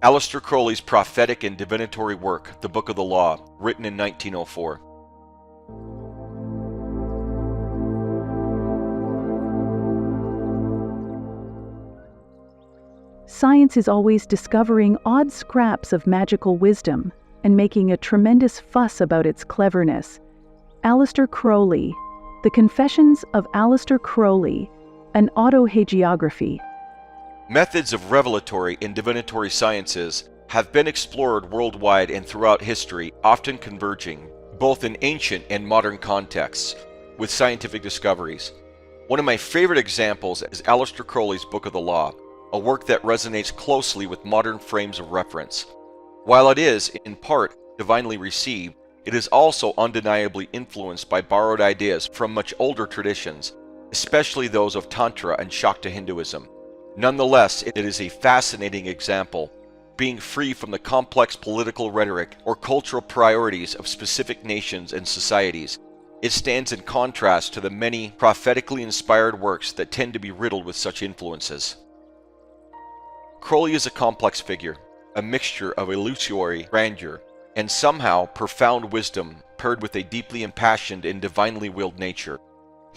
Aleister Crowley's prophetic and divinatory work, The Book of the Law, written in 1904. Science is always discovering odd scraps of magical wisdom and making a tremendous fuss about its cleverness. Aleister Crowley, The Confessions of Aleister Crowley, an autohagiography. Methods of revelatory and divinatory sciences have been explored worldwide and throughout history, often converging, both in ancient and modern contexts, with scientific discoveries. One of my favorite examples is Aleister Crowley's Book of the Law, a work that resonates closely with modern frames of reference. While it is, in part, divinely received, it is also undeniably influenced by borrowed ideas from much older traditions, especially those of Tantra and Shakta Hinduism. Nonetheless, it is a fascinating example, being free from the complex political rhetoric or cultural priorities of specific nations and societies. It stands in contrast to the many prophetically inspired works that tend to be riddled with such influences. Crowley is a complex figure, a mixture of illusory grandeur and somehow profound wisdom paired with a deeply impassioned and divinely willed nature.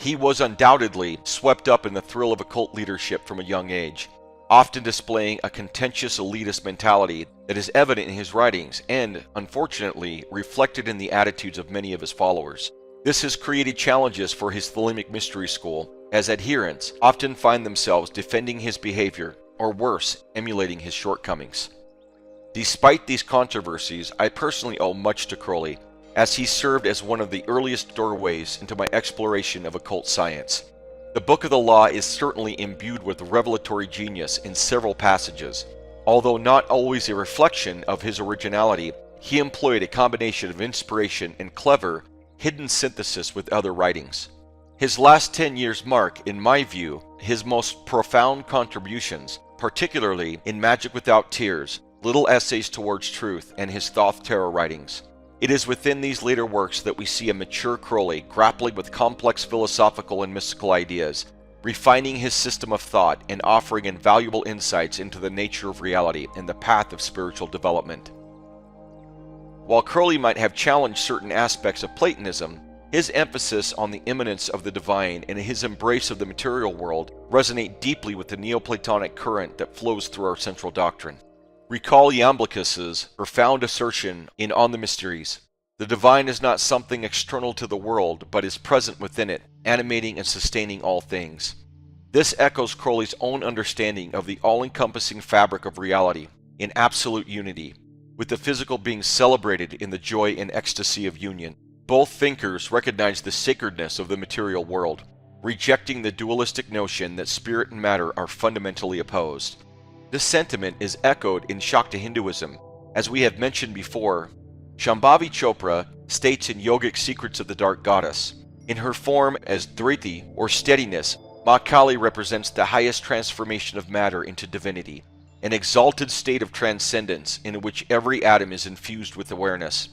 He was undoubtedly swept up in the thrill of occult leadership from a young age, often displaying a contentious elitist mentality that is evident in his writings and, unfortunately, reflected in the attitudes of many of his followers. This has created challenges for his Thelemic mystery school, as adherents often find themselves defending his behavior, or worse, emulating his shortcomings. Despite these controversies, I personally owe much to Crowley, as he served as one of the earliest doorways into my exploration of occult science. The Book of the Law is certainly imbued with revelatory genius in several passages. Although not always a reflection of his originality, he employed a combination of inspiration and clever, hidden synthesis with other writings. His last 10 years mark, in my view, his most profound contributions, particularly in Magic Without Tears, Little Essays Towards Truth, and his Thoth Tarot writings. It is within these later works that we see a mature Crowley grappling with complex philosophical and mystical ideas, refining his system of thought and offering invaluable insights into the nature of reality and the path of spiritual development. While Crowley might have challenged certain aspects of Platonism, his emphasis on the immanence of the divine and his embrace of the material world resonate deeply with the Neoplatonic current that flows through our central doctrine. Recall Iamblichus's profound assertion in On the Mysteries: "The divine is not something external to the world, but is present within it, animating and sustaining all things." This echoes Crowley's own understanding of the all-encompassing fabric of reality in absolute unity, with the physical being celebrated in the joy and ecstasy of union. Both thinkers recognize the sacredness of the material world, rejecting the dualistic notion that spirit and matter are fundamentally opposed. This sentiment is echoed in Shakta Hinduism. As we have mentioned before, Shambhavi Chopra states in Yogic Secrets of the Dark Goddess, in her form as Dhriti, or steadiness, Ma Kali represents the highest transformation of matter into divinity, an exalted state of transcendence in which every atom is infused with awareness.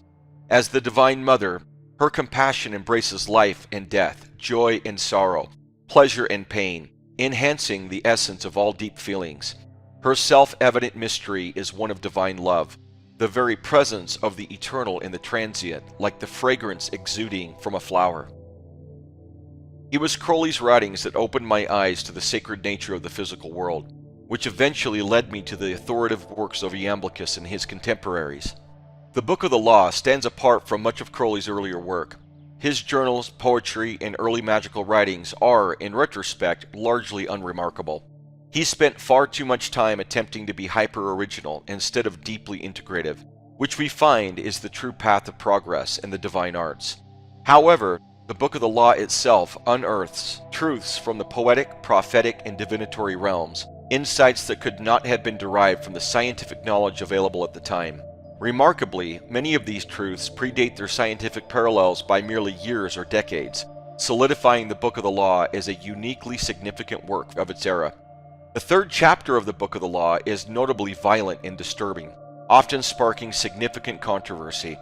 As the Divine Mother, her compassion embraces life and death, joy and sorrow, pleasure and pain, enhancing the essence of all deep feelings. Her self-evident mystery is one of divine love, the very presence of the eternal in the transient, like the fragrance exuding from a flower. It was Crowley's writings that opened my eyes to the sacred nature of the physical world, which eventually led me to the authoritative works of Iamblichus and his contemporaries. The Book of the Law stands apart from much of Crowley's earlier work. His journals, poetry, and early magical writings are, in retrospect, largely unremarkable. He spent far too much time attempting to be hyper-original instead of deeply integrative, which we find is the true path of progress in the divine arts. However, the Book of the Law itself unearths truths from the poetic, prophetic, and divinatory realms, insights that could not have been derived from the scientific knowledge available at the time. Remarkably, many of these truths predate their scientific parallels by merely years or decades, solidifying the Book of the Law as a uniquely significant work of its era. The third chapter of the Book of the Law is notably violent and disturbing, often sparking significant controversy.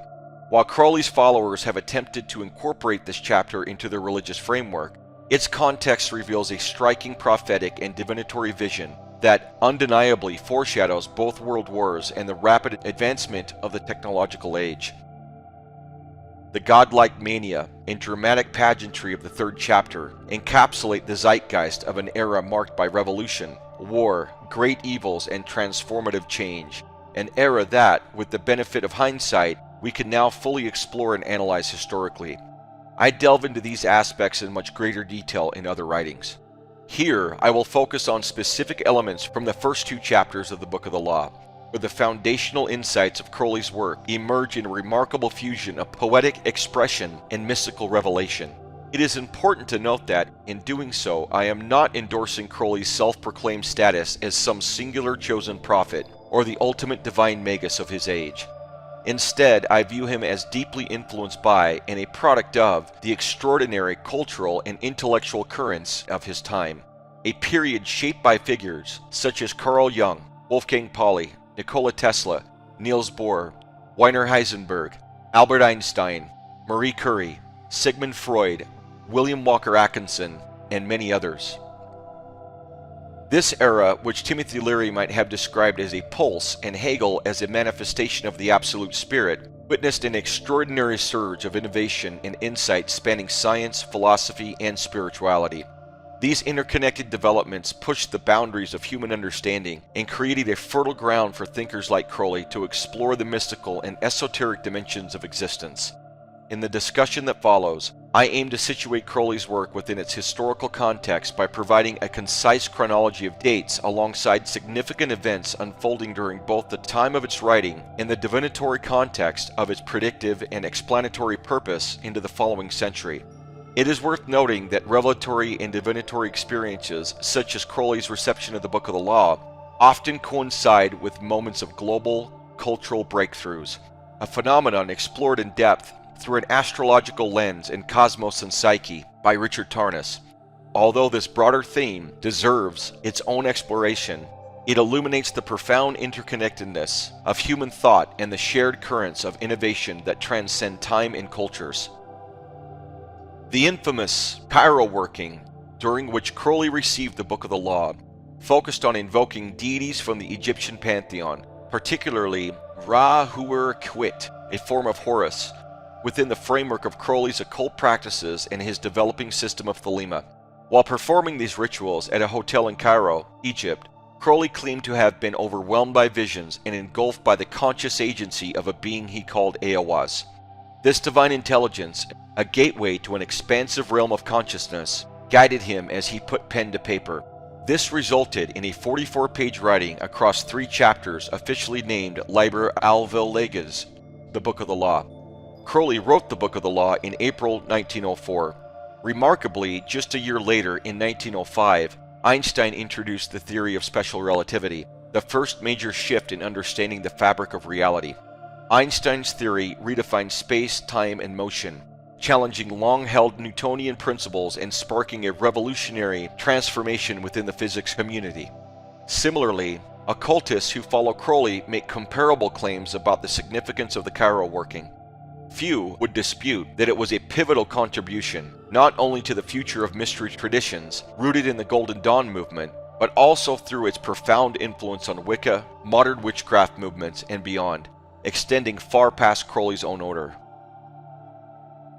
While Crowley's followers have attempted to incorporate this chapter into their religious framework, its context reveals a striking prophetic and divinatory vision that undeniably foreshadows both world wars and the rapid advancement of the technological age. The godlike mania and dramatic pageantry of the third chapter encapsulate the zeitgeist of an era marked by revolution, war, great evils, and transformative change. An era that, with the benefit of hindsight, we can now fully explore and analyze historically. I delve into these aspects in much greater detail in other writings. Here, I will focus on specific elements from the first two chapters of the Book of the Law, where the foundational insights of Crowley's work emerge in a remarkable fusion of poetic expression and mystical revelation. It is important to note that, in doing so, I am not endorsing Crowley's self-proclaimed status as some singular chosen prophet or the ultimate divine magus of his age. Instead, I view him as deeply influenced by and a product of the extraordinary cultural and intellectual currents of his time, a period shaped by figures such as Carl Jung, Wolfgang Pauli, Nikola Tesla, Niels Bohr, Werner Heisenberg, Albert Einstein, Marie Curie, Sigmund Freud, William Walker Atkinson, and many others. This era, which Timothy Leary might have described as a pulse and Hegel as a manifestation of the Absolute Spirit, witnessed an extraordinary surge of innovation and insight spanning science, philosophy, and spirituality. These interconnected developments pushed the boundaries of human understanding and created a fertile ground for thinkers like Crowley to explore the mystical and esoteric dimensions of existence. In the discussion that follows, I aim to situate Crowley's work within its historical context by providing a concise chronology of dates alongside significant events unfolding during both the time of its writing and the divinatory context of its predictive and explanatory purpose into the following century. It is worth noting that revelatory and divinatory experiences, such as Crowley's reception of the Book of the Law, often coincide with moments of global, cultural breakthroughs, a phenomenon explored in depth through an astrological lens in Cosmos and Psyche by Richard Tarnas. Although this broader theme deserves its own exploration, it illuminates the profound interconnectedness of human thought and the shared currents of innovation that transcend time and cultures. The infamous Cairo working, during which Crowley received the Book of the Law, focused on invoking deities from the Egyptian pantheon, particularly Ra-Huer-Quit, a form of Horus, within the framework of Crowley's occult practices and his developing system of Thelema. While performing these rituals at a hotel in Cairo, Egypt, Crowley claimed to have been overwhelmed by visions and engulfed by the conscious agency of a being he called Aiwass. This divine intelligence, a gateway to an expansive realm of consciousness, guided him as he put pen to paper. This resulted in a 44-page writing across 3 chapters officially named Liber Legis, the Book of the Law. Crowley wrote the Book of the Law in April 1904. Remarkably, just a year later, in 1905, Einstein introduced the theory of special relativity, the first major shift in understanding the fabric of reality. Einstein's theory redefined space, time, and motion, challenging long-held Newtonian principles and sparking a revolutionary transformation within the physics community. Similarly, occultists who follow Crowley make comparable claims about the significance of the Cairo working. Few would dispute that it was a pivotal contribution, not only to the future of mystery traditions rooted in the Golden Dawn movement, but also through its profound influence on Wicca, modern witchcraft movements, and beyond, extending far past Crowley's own order.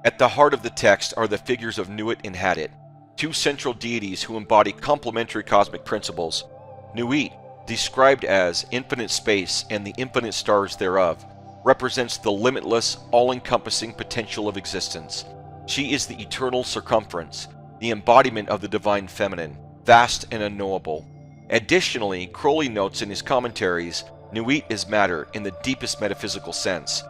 At the heart of the text are the figures of Nuit and Hadit, 2 central deities who embody complementary cosmic principles. Nuit, described as infinite space and the infinite stars thereof, represents the limitless, all-encompassing potential of existence. She is the eternal circumference, the embodiment of the divine feminine, vast and unknowable. Additionally, Crowley notes in his commentaries, Nuit is matter in the deepest metaphysical sense.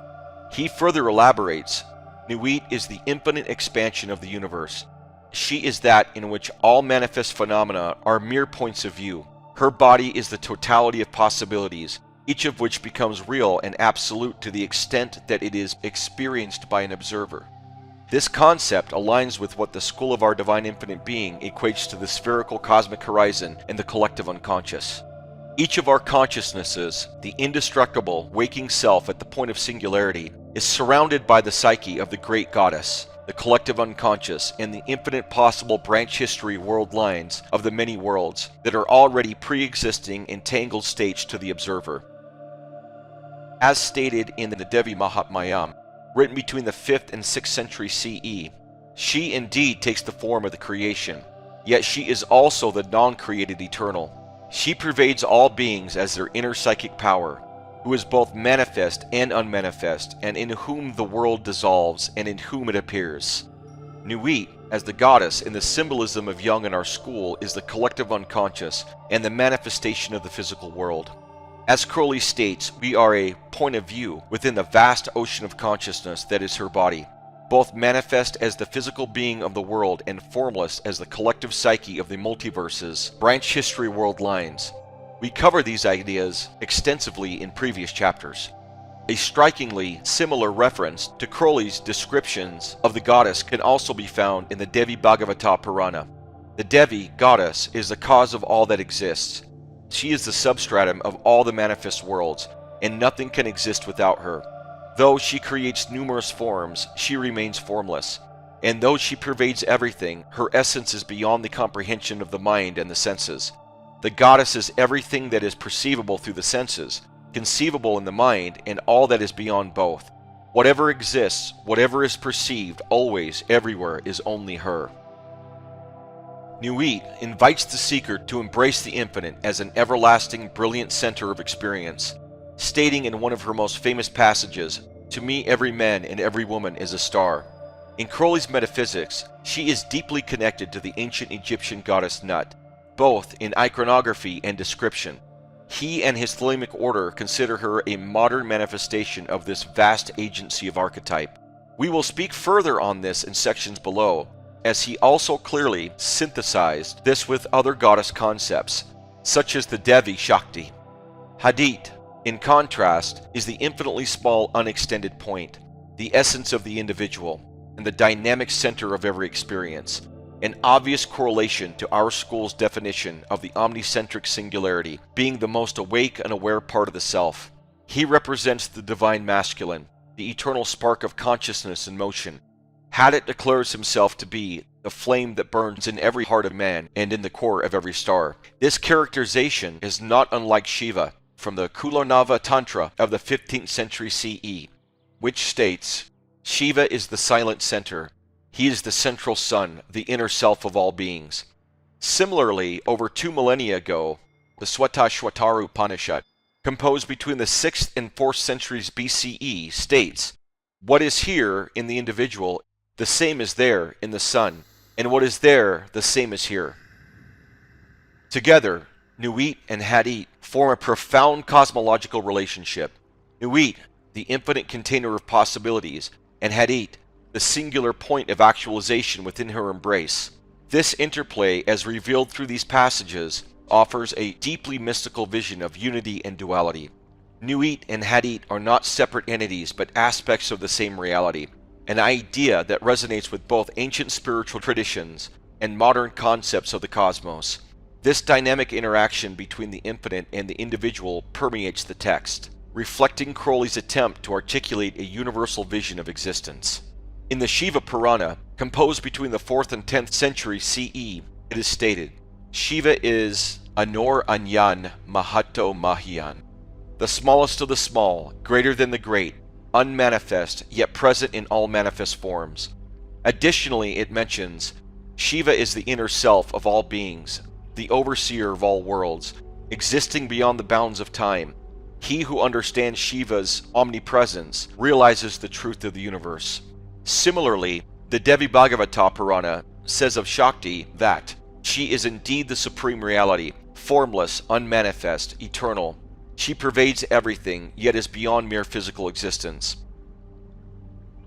He further elaborates, Nuit is the infinite expansion of the universe. She is that in which all manifest phenomena are mere points of view. Her body is the totality of possibilities, each of which becomes real and absolute to the extent that it is experienced by an observer. This concept aligns with what the School of Our Divine Infinite Being equates to the spherical cosmic horizon and the collective unconscious. Each of our consciousnesses, the indestructible waking self at the point of singularity, is surrounded by the psyche of the great goddess, the collective unconscious, and the infinite possible branch history world lines of the many worlds that are already pre-existing entangled states to the observer. As stated in the Devi Mahatmayam, written between the 5th and 6th century CE, she indeed takes the form of the creation, yet she is also the non-created eternal. She pervades all beings as their inner psychic power, who is both manifest and unmanifest, and in whom the world dissolves and in whom it appears. Nuit, as the goddess in the symbolism of Jung and our school, is the collective unconscious and the manifestation of the physical world. As Crowley states, we are a point of view within the vast ocean of consciousness that is her body, both manifest as the physical being of the world and formless as the collective psyche of the multiverses, branch history world lines. We cover these ideas extensively in previous chapters. A strikingly similar reference to Crowley's descriptions of the goddess can also be found in the Devi Bhagavata Purana. The Devi, goddess, is the cause of all that exists. She is the substratum of all the manifest worlds, and nothing can exist without her. Though she creates numerous forms, she remains formless. And though she pervades everything, her essence is beyond the comprehension of the mind and the senses. The goddess is everything that is perceivable through the senses, conceivable in the mind, and all that is beyond both. Whatever exists, whatever is perceived, always, everywhere, is only her. Nuit invites the seeker to embrace the infinite as an everlasting, brilliant center of experience, stating in one of her most famous passages, "To me every man and every woman is a star." In Crowley's metaphysics, she is deeply connected to the ancient Egyptian goddess Nut, both in iconography and description. He and his Thelemic order consider her a modern manifestation of this vast agency of archetype. We will speak further on this in sections below, as he also clearly synthesized this with other goddess concepts, such as the Devi Shakti. Hadit, in contrast, is the infinitely small unextended point, the essence of the individual, and the dynamic center of every experience, an obvious correlation to our school's definition of the omnicentric singularity being the most awake and aware part of the self. He represents the divine masculine, the eternal spark of consciousness and motion. Hadit declares himself to be the flame that burns in every heart of man and in the core of every star. This characterization is not unlike Shiva from the Kulonava Tantra of the 15th century CE, which states, "Shiva is the silent center. He is the central sun, the inner self of all beings." Similarly, over 2 millennia ago, the Svatashvataru Upanishad, composed between the 6th and 4th centuries BCE, states, "What is here in the individual, the same is there in the sun, and what is there, the same is here." Together, Nuit and Hadit form a profound cosmological relationship. Nuit, the infinite container of possibilities, and Hadit, the singular point of actualization within her embrace. This interplay, as revealed through these passages, offers a deeply mystical vision of unity and duality. Nuit and Hadit are not separate entities but aspects of the same reality, an idea that resonates with both ancient spiritual traditions and modern concepts of the cosmos. This dynamic interaction between the infinite and the individual permeates the text, reflecting Crowley's attempt to articulate a universal vision of existence. In the Shiva Purana, composed between the 4th and 10th century CE, it is stated, "Shiva is Anor Anyan Mahato Mahiyan, the smallest of the small, greater than the great, unmanifest, yet present in all manifest forms." Additionally, it mentions, "Shiva is the inner self of all beings, the overseer of all worlds, existing beyond the bounds of time. He who understands Shiva's omnipresence realizes the truth of the universe." Similarly, the Devi Bhagavata Purana says of Shakti that she is indeed the supreme reality, formless, unmanifest, eternal. She pervades everything, yet is beyond mere physical existence.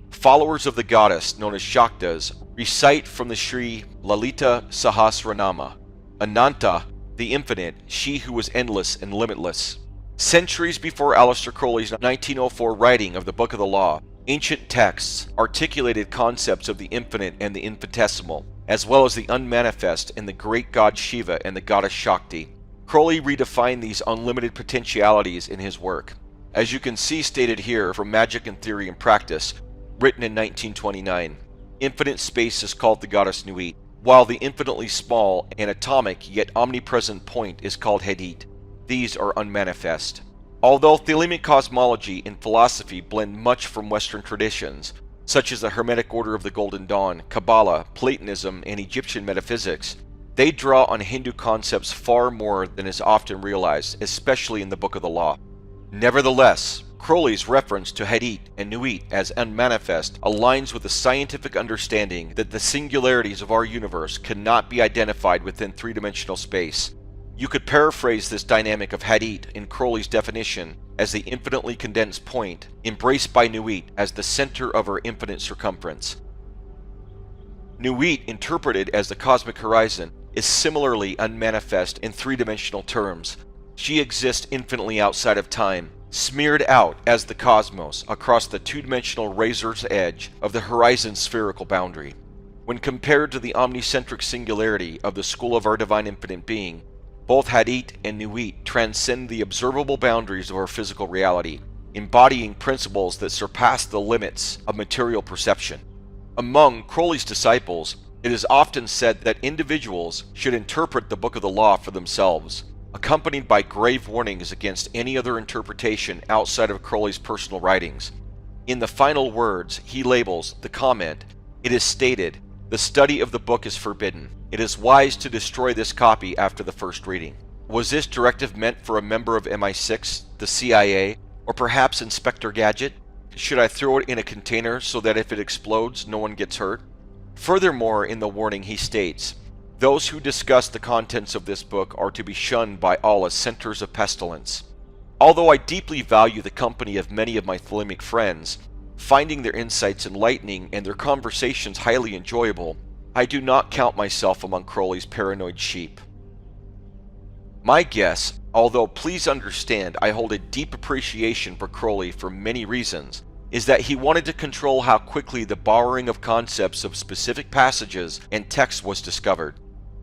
Followers of the goddess, known as Shaktas, recite from the Sri Lalita Sahasranama, Ananta, the infinite, she who is endless and limitless. Centuries before Aleister Crowley's 1904 writing of the Book of the Law, ancient texts articulated concepts of the infinite and the infinitesimal, as well as the unmanifest in the great god Shiva and the goddess Shakti. Crowley redefined these unlimited potentialities in his work, as you can see stated here from Magic and Theory and Practice, written in 1929. Infinite space is called the goddess Nuit, while the infinitely small and atomic yet omnipresent point is called Hadit. These are unmanifest. Although Thelemic cosmology and philosophy blend much from Western traditions, such as the Hermetic Order of the Golden Dawn, Kabbalah, Platonism, and Egyptian metaphysics, they draw on Hindu concepts far more than is often realized, especially in the Book of the Law. Nevertheless, Crowley's reference to Hadit and Nuit as unmanifest aligns with the scientific understanding that the singularities of our universe cannot be identified within three-dimensional space. You could paraphrase this dynamic of Hadit in Crowley's definition as the infinitely condensed point, embraced by Nuit as the center of her infinite circumference. Nuit, interpreted as the cosmic horizon, is similarly unmanifest in three-dimensional terms. She exists infinitely outside of time, smeared out as the cosmos across the two-dimensional razor's edge of the horizon's spherical boundary. When compared to the omnicentric singularity of the school of our divine infinite being, both Hadit and Nuit transcend the observable boundaries of our physical reality, embodying principles that surpass the limits of material perception. Among Crowley's disciples, it is often said that individuals should interpret the Book of the Law for themselves, accompanied by grave warnings against any other interpretation outside of Crowley's personal writings. In the final words he labels the comment, it is stated, "The study of the book is forbidden. It is wise to destroy this copy after the first reading." Was this directive meant for a member of MI6, the CIA, or perhaps Inspector Gadget? Should I throw it in a container so that if it explodes, no one gets hurt? Furthermore, in the warning he states, those who discuss the contents of this book are to be shunned by all as centers of pestilence. Although I deeply value the company of many of my Thelemic friends, finding their insights enlightening and their conversations highly enjoyable, I do not count myself among Crowley's paranoid sheep. My guess, although please understand I hold a deep appreciation for Crowley for many reasons, is that he wanted to control how quickly the borrowing of concepts of specific passages and texts was discovered.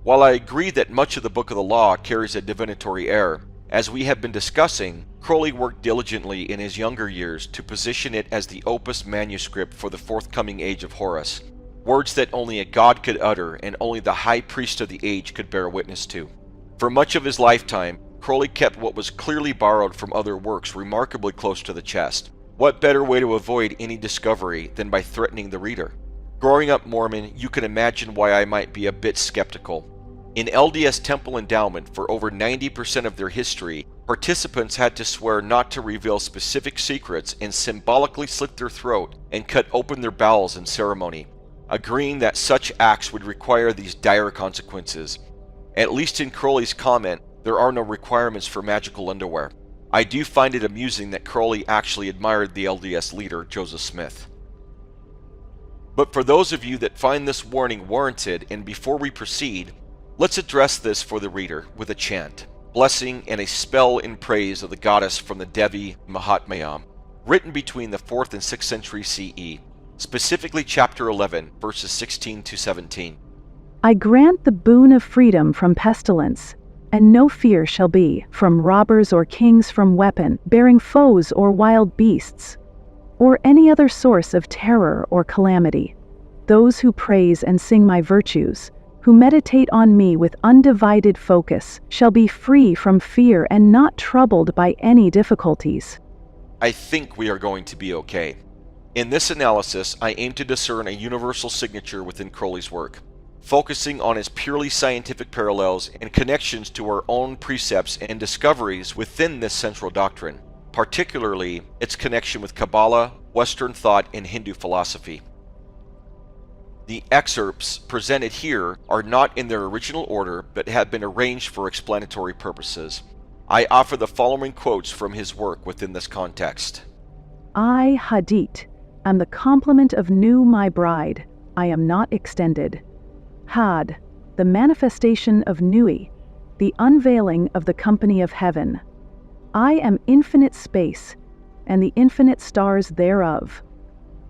While I agree that much of the Book of the Law carries a divinatory air, as we have been discussing, Crowley worked diligently in his younger years to position it as the opus manuscript for the forthcoming age of Horus, words that only a god could utter and only the high priest of the age could bear witness to. For much of his lifetime, Crowley kept what was clearly borrowed from other works remarkably close to the chest. What better way to avoid any discovery than by threatening the reader? Growing up Mormon, you can imagine why I might be a bit skeptical. In LDS Temple Endowment, for over 90% of their history, participants had to swear not to reveal specific secrets and symbolically slit their throat and cut open their bowels in ceremony, agreeing that such acts would require these dire consequences. At least in Crowley's comment, there are no requirements for magical underwear. I do find it amusing that Crowley actually admired the LDS leader, Joseph Smith. But for those of you that find this warning warranted, and before we proceed, let's address this for the reader with a chant, blessing, and a spell in praise of the goddess from the Devi Mahatmyam, written between the 4th and 6th century CE, specifically chapter 11, verses 16 to 17. I grant the boon of freedom from pestilence, and no fear shall be from robbers or kings from weapon, bearing foes or wild beasts, or any other source of terror or calamity. Those who praise and sing my virtues, who meditate on me with undivided focus, shall be free from fear and not troubled by any difficulties. I think we are going to be okay. In this analysis, I aim to discern a universal signature within Crowley's work, focusing on its purely scientific parallels and connections to our own precepts and discoveries within this central doctrine, particularly its connection with Kabbalah, Western thought, and Hindu philosophy. The excerpts presented here are not in their original order but have been arranged for explanatory purposes. I offer the following quotes from his work within this context. I, Hadit, am the complement of Nu, my bride. I am not extended. Had, the manifestation of Nui, the unveiling of the company of heaven. I am infinite space, and the infinite stars thereof.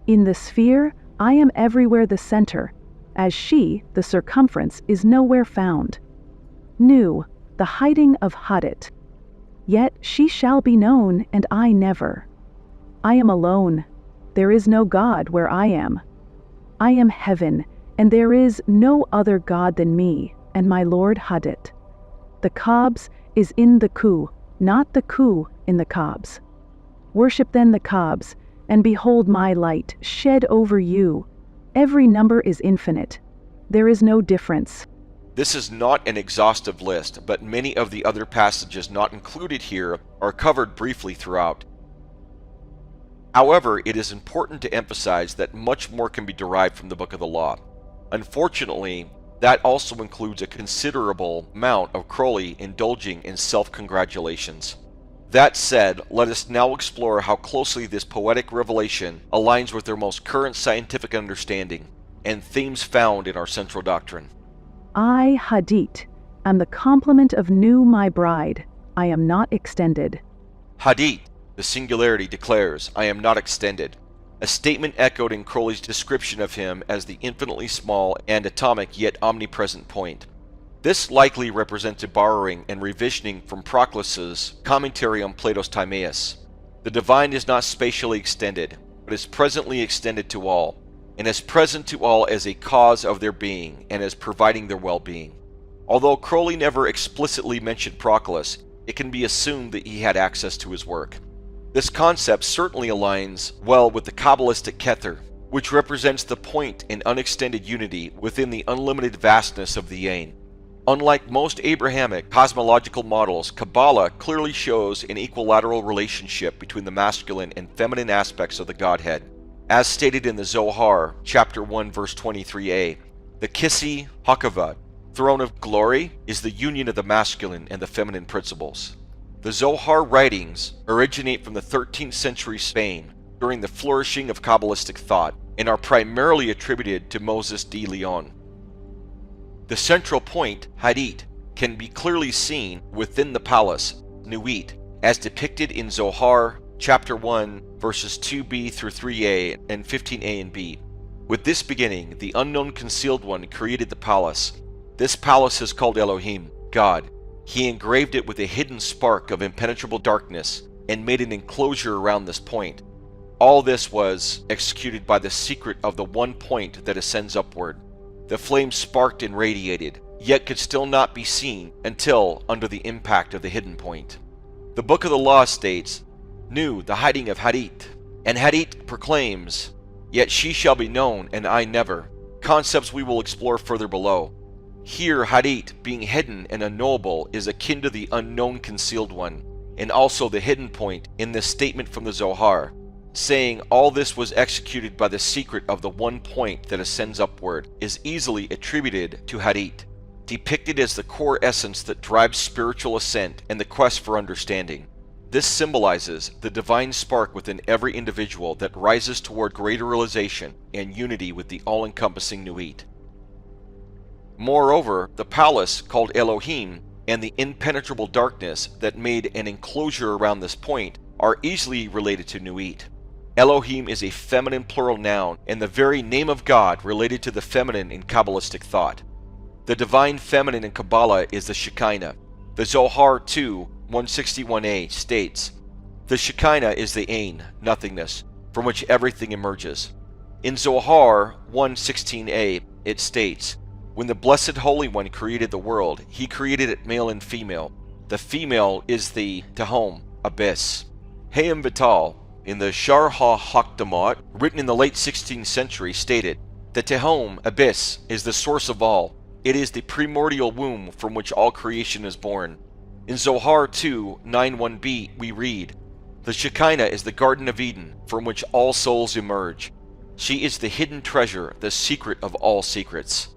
In the sphere, I am everywhere the center, as she, the circumference, is nowhere found. Nu, the hiding of Hadit. Yet she shall be known, and I never. I am alone. There is no God where I am. I am heaven, and there is no other God than me, and my Lord Hadit. The cobs is in the ku, not the ku in the cobs. Worship then the cobs, and behold my light shed over you. Every number is infinite. There is no difference. This is not an exhaustive list, but many of the other passages not included here are covered briefly throughout. However, it is important to emphasize that much more can be derived from the Book of the Law. Unfortunately, that also includes a considerable amount of Crowley indulging in self-congratulations. That said, let us now explore how closely this poetic revelation aligns with their most current scientific understanding and themes found in our central doctrine. I, Hadit, am the complement of Nu, my bride. I am not extended. Hadit, the singularity, declares, I am not extended, a statement echoed in Crowley's description of him as the infinitely small and atomic yet omnipresent point. This likely represents a borrowing and revisioning from Proclus's commentary on Plato's Timaeus. The divine is not spatially extended, but is presently extended to all, and is present to all as a cause of their being and as providing their well-being. Although Crowley never explicitly mentioned Proclus, it can be assumed that he had access to his work. This concept certainly aligns well with the Kabbalistic Kether, which represents the point in unextended unity within the unlimited vastness of the Ein. Unlike most Abrahamic cosmological models, Kabbalah clearly shows an equilateral relationship between the masculine and feminine aspects of the Godhead. As stated in the Zohar, chapter 1, verse 23a, the Kissi Hakavad, throne of glory, is the union of the masculine and the feminine principles. The Zohar writings originate from the 13th century Spain during the flourishing of Kabbalistic thought and are primarily attributed to Moses de Leon. The central point, Hadit, can be clearly seen within the palace, Nuit, as depicted in Zohar chapter 1, verses 2b through 3a and 15a and b. With this beginning, the unknown concealed one created the palace. This palace is called Elohim, God. He engraved it with a hidden spark of impenetrable darkness and made an enclosure around this point. All this was executed by the secret of the one point that ascends upward. The flame sparked and radiated, yet could still not be seen until under the impact of the hidden point. The Book of the Law states, Nu, the hiding of Hadit, and Hadit proclaims, Yet she shall be known, and I never, concepts we will explore further below. Here, Hadit, being hidden and unknowable, is akin to the unknown concealed one, and also the hidden point in this statement from the Zohar, saying all this was executed by the secret of the one point that ascends upward, is easily attributed to Hadit, depicted as the core essence that drives spiritual ascent and the quest for understanding. This symbolizes the divine spark within every individual that rises toward greater realization and unity with the all-encompassing Nuit. Moreover, the palace called Elohim and the impenetrable darkness that made an enclosure around this point are easily related to Nuit. Elohim is a feminine plural noun and the very name of God related to the feminine in Kabbalistic thought. The divine feminine in Kabbalah is the Shekinah. The Zohar 2, 161a states, The Shekinah is the Ein, nothingness, from which everything emerges. In Zohar 1:16a it states, When the Blessed Holy One created the world, he created it male and female. The female is the Tehom, abyss. Hayam Vital, in the Sharh HaHakdamot, written in the late 16th century, stated, The Tehom, abyss, is the source of all. It is the primordial womb from which all creation is born. In Zohar 2, 9:1b, we read, The Shekinah is the Garden of Eden, from which all souls emerge. She is the hidden treasure, the secret of all secrets.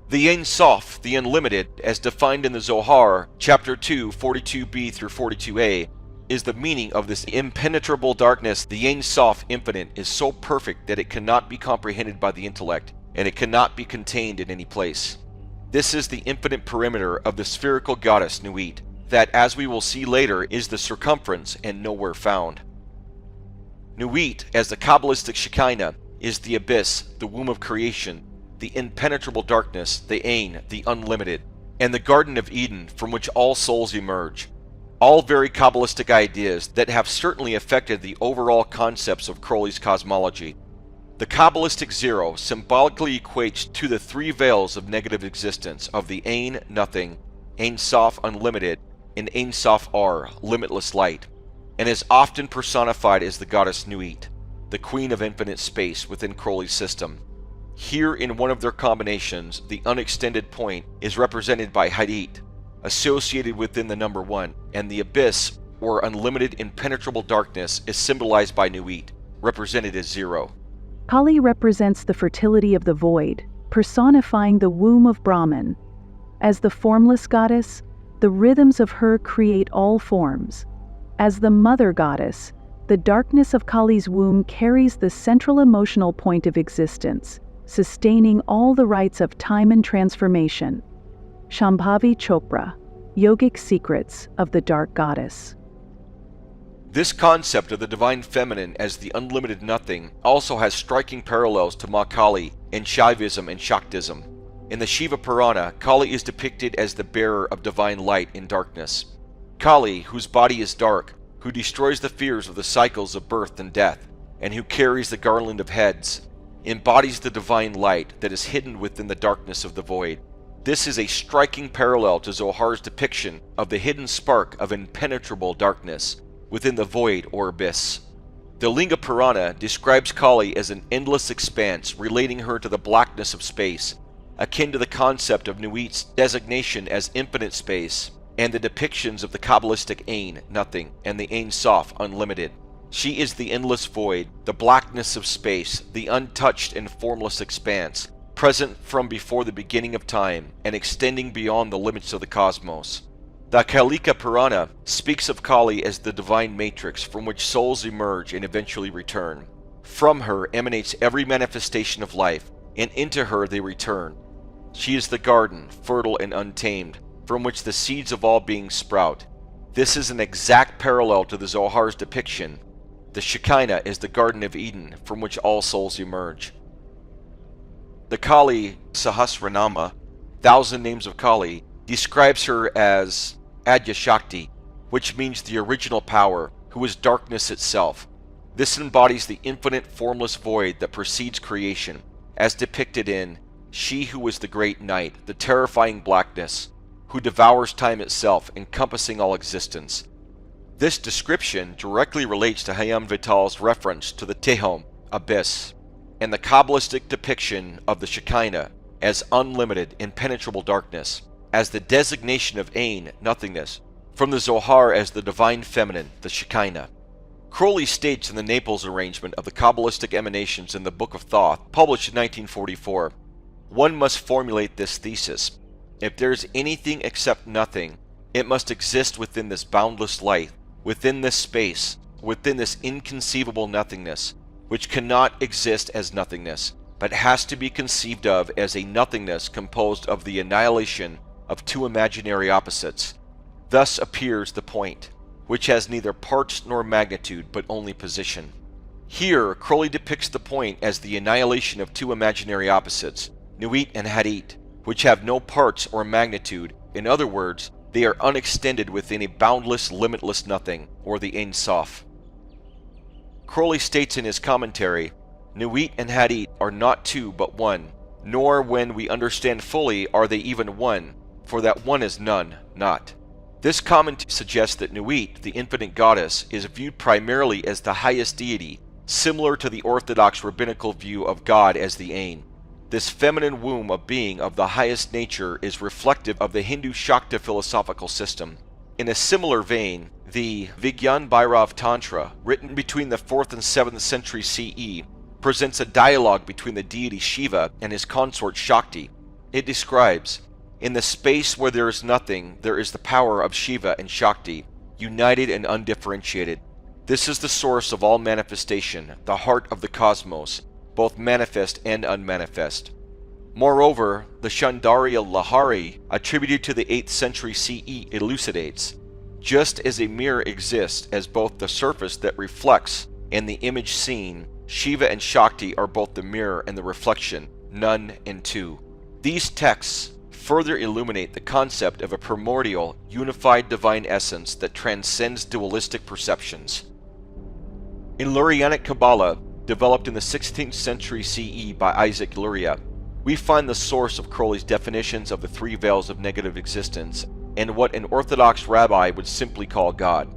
The Ein Sof, the unlimited, as defined in the Zohar, chapter 2, 42b through 42a, is the meaning of this impenetrable darkness. The Ein Sof infinite is so perfect that it cannot be comprehended by the intellect, and it cannot be contained in any place. This is the infinite perimeter of the spherical goddess Nuit, that, as we will see later, is the circumference and nowhere found. Nuit, as the Kabbalistic Shekinah, is the abyss, the womb of creation, the impenetrable darkness, the Ein, the unlimited, and the Garden of Eden from which all souls emerge. All very Kabbalistic ideas that have certainly affected the overall concepts of Crowley's cosmology. The Kabbalistic zero symbolically equates to the three veils of negative existence of the Ein, nothing, Ein Sof, unlimited, and Ein Sof R, limitless light, and is often personified as the goddess Nuit, the queen of infinite space within Crowley's system. Here in one of their combinations, the unextended point is represented by Hadit, associated within the number 1, and the abyss, or unlimited impenetrable darkness, is symbolized by Nuit, represented as 0. Kali represents the fertility of the void, personifying the womb of Brahman. As the formless goddess, the rhythms of her create all forms. As the mother goddess, the darkness of Kali's womb carries the central emotional point of existence, sustaining all the rites of time and transformation. Shambhavi Chopra, Yogic Secrets of the Dark Goddess. This concept of the divine feminine as the unlimited nothing also has striking parallels to Ma Kali in Shaivism and Shaktism. In the Shiva Purana, Kali is depicted as the bearer of divine light in darkness. Kali, whose body is dark, who destroys the fears of the cycles of birth and death, and who carries the garland of heads, embodies the divine light that is hidden within the darkness of the void. This is a striking parallel to Zohar's depiction of the hidden spark of impenetrable darkness within the void or abyss. The Linga Purana describes Kali as an endless expanse, relating her to the blackness of space, akin to the concept of Nuit's designation as infinite space, and the depictions of the Kabbalistic Ein, nothing, and the Ein Sof, unlimited. She is the endless void, the blackness of space, the untouched and formless expanse, present from before the beginning of time, and extending beyond the limits of the cosmos. The Kalika Purana speaks of Kali as the divine matrix from which souls emerge and eventually return. From her emanates every manifestation of life, and into her they return. She is the garden, fertile and untamed, from which the seeds of all beings sprout. This is an exact parallel to the Zohar's depiction. The Shekinah is the Garden of Eden, from which all souls emerge. The Kali Sahasranama, Thousand Names of Kali, describes her as Adya Shakti, which means the original power, who is darkness itself. This embodies the infinite formless void that precedes creation, as depicted in She who is the great night, the terrifying blackness, who devours time itself, encompassing all existence. This description directly relates to Hayam Vital's reference to the Tehom, abyss, and the Kabbalistic depiction of the Shekinah as unlimited, impenetrable darkness, as the designation of Ein, nothingness, from the Zohar as the divine feminine, the Shekinah. Crowley states in the Naples arrangement of the Kabbalistic emanations in the Book of Thoth, published in 1944, one must formulate this thesis. If there is anything except nothing, it must exist within this boundless light, within this space, within this inconceivable nothingness, which cannot exist as nothingness, but has to be conceived of as a nothingness composed of the annihilation of two imaginary opposites. Thus appears the point, which has neither parts nor magnitude, but only position. Here, Crowley depicts the point as the annihilation of two imaginary opposites, Nuit and Hadit, which have no parts or magnitude. In other words, they are unextended within a boundless, limitless nothing, or the Ein Sof. Crowley states in his commentary, Nuit and Hadit are not two but one, nor when we understand fully are they even one, for that one is none, not. This commentary suggests that Nuit, the infinite goddess, is viewed primarily as the highest deity, similar to the orthodox rabbinical view of God as the Ein. This feminine womb of being of the highest nature is reflective of the Hindu Shakta philosophical system. In a similar vein, the Vigyan Bhairav Tantra, written between the 4th and 7th century CE, presents a dialogue between the deity Shiva and his consort Shakti. It describes, in the space where there is nothing, there is the power of Shiva and Shakti, united and undifferentiated. This is the source of all manifestation, the heart of the cosmos, both manifest and unmanifest. Moreover, the Shandarya Lahari, attributed to the 8th century CE, elucidates, just as a mirror exists as both the surface that reflects and the image seen, Shiva and Shakti are both the mirror and the reflection, none and two. These texts further illuminate the concept of a primordial, unified divine essence that transcends dualistic perceptions. In Lurianic Kabbalah, developed in the 16th century CE by Isaac Luria, we find the source of Crowley's definitions of the three veils of negative existence and what an Orthodox rabbi would simply call God.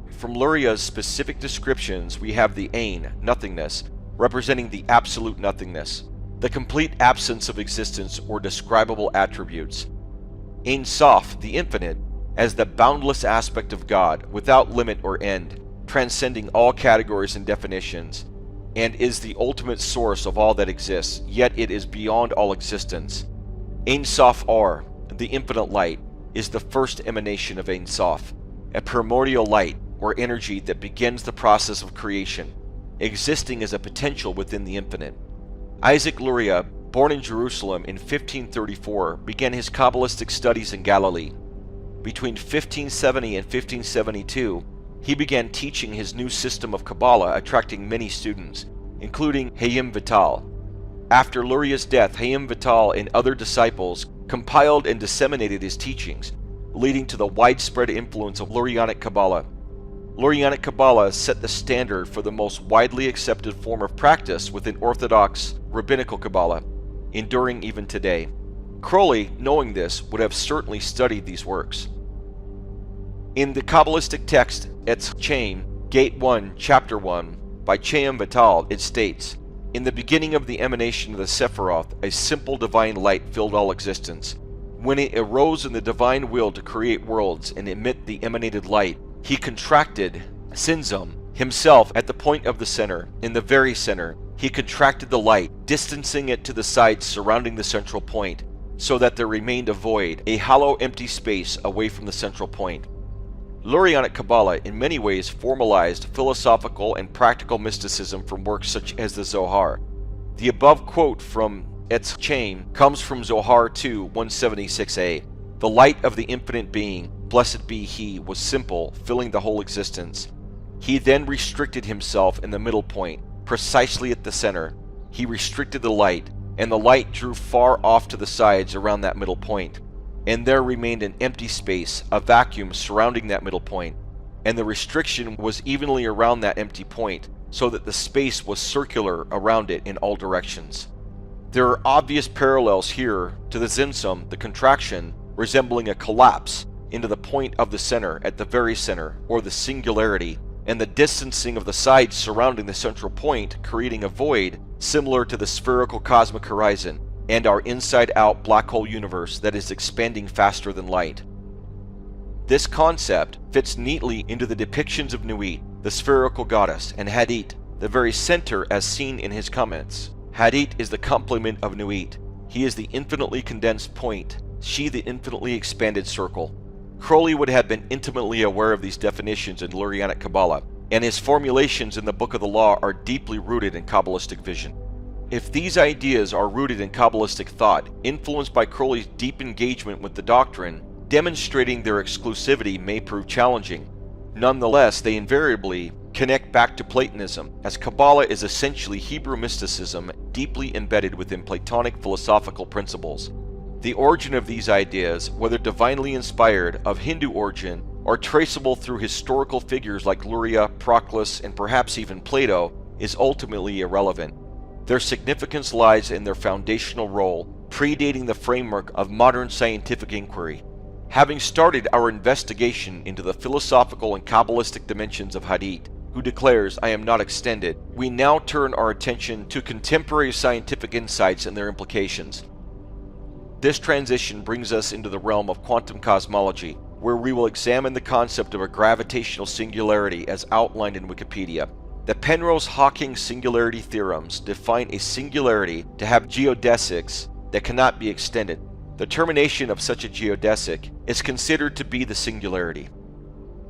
From Luria's specific descriptions, we have the Ein, nothingness, representing the absolute nothingness, the complete absence of existence or describable attributes. Ein Sof, the infinite, as the boundless aspect of God, without limit or end, transcending all categories and definitions, and is the ultimate source of all that exists, yet it is beyond all existence. Ein Sof Or, the infinite light, is the first emanation of Ein Sof, a primordial light or energy that begins the process of creation, existing as a potential within the infinite. Isaac Luria, born in Jerusalem in 1534, began his Kabbalistic studies in Galilee. Between 1570 and 1572, he began teaching his new system of Kabbalah, attracting many students, including Chaim Vital. After Luria's death, Chaim Vital and other disciples compiled and disseminated his teachings, leading to the widespread influence of Lurianic Kabbalah. Lurianic Kabbalah set the standard for the most widely accepted form of practice within Orthodox rabbinical Kabbalah, enduring even today. Crowley, knowing this, would have certainly studied these works. In the Kabbalistic text Etz Chaim, Gate 1, Chapter 1, by Chaim Vital, it states, "In the beginning of the emanation of the Sephiroth, a simple divine light filled all existence. When it arose in the divine will to create worlds and emit the emanated light, he contracted Sinzum himself at the point of the center. In the very center, he contracted the light, distancing it to the sides surrounding the central point, so that there remained a void, a hollow empty space away from the central point." Lurianic Kabbalah in many ways formalized philosophical and practical mysticism from works such as the Zohar. The above quote from Etz Chaim comes from Zohar 2, 176a. "The light of the infinite being, blessed be he, was simple, filling the whole existence. He then restricted himself in the middle point, precisely at the center. He restricted the light, and the light drew far off to the sides around that middle point. And there remained an empty space, a vacuum surrounding that middle point, and the restriction was evenly around that empty point, so that the space was circular around it in all directions." There are obvious parallels here to the Zinzum, the contraction, resembling a collapse into the point of the center at the very center, or the singularity, and the distancing of the sides surrounding the central point, creating a void similar to the spherical cosmic horizon, and our inside-out black hole universe that is expanding faster than light. This concept fits neatly into the depictions of Nuit, the spherical goddess, and Hadit, the very center as seen in his comments. Hadit is the complement of Nuit. He is the infinitely condensed point, she the infinitely expanded circle. Crowley would have been intimately aware of these definitions in Lurianic Kabbalah, and his formulations in the Book of the Law are deeply rooted in Kabbalistic vision. If these ideas are rooted in Kabbalistic thought, influenced by Crowley's deep engagement with the doctrine, demonstrating their exclusivity may prove challenging. Nonetheless, they invariably connect back to Platonism, as Kabbalah is essentially Hebrew mysticism deeply embedded within Platonic philosophical principles. The origin of these ideas, whether divinely inspired, of Hindu origin, or traceable through historical figures like Luria, Proclus, and perhaps even Plato, is ultimately irrelevant. Their significance lies in their foundational role, predating the framework of modern scientific inquiry. Having started our investigation into the philosophical and Kabbalistic dimensions of Hadit, who declares, "I am not extended," we now turn our attention to contemporary scientific insights and their implications. This transition brings us into the realm of quantum cosmology, where we will examine the concept of a gravitational singularity as outlined in Wikipedia. The Penrose-Hawking singularity theorems define a singularity to have geodesics that cannot be extended. The termination of such a geodesic is considered to be the singularity.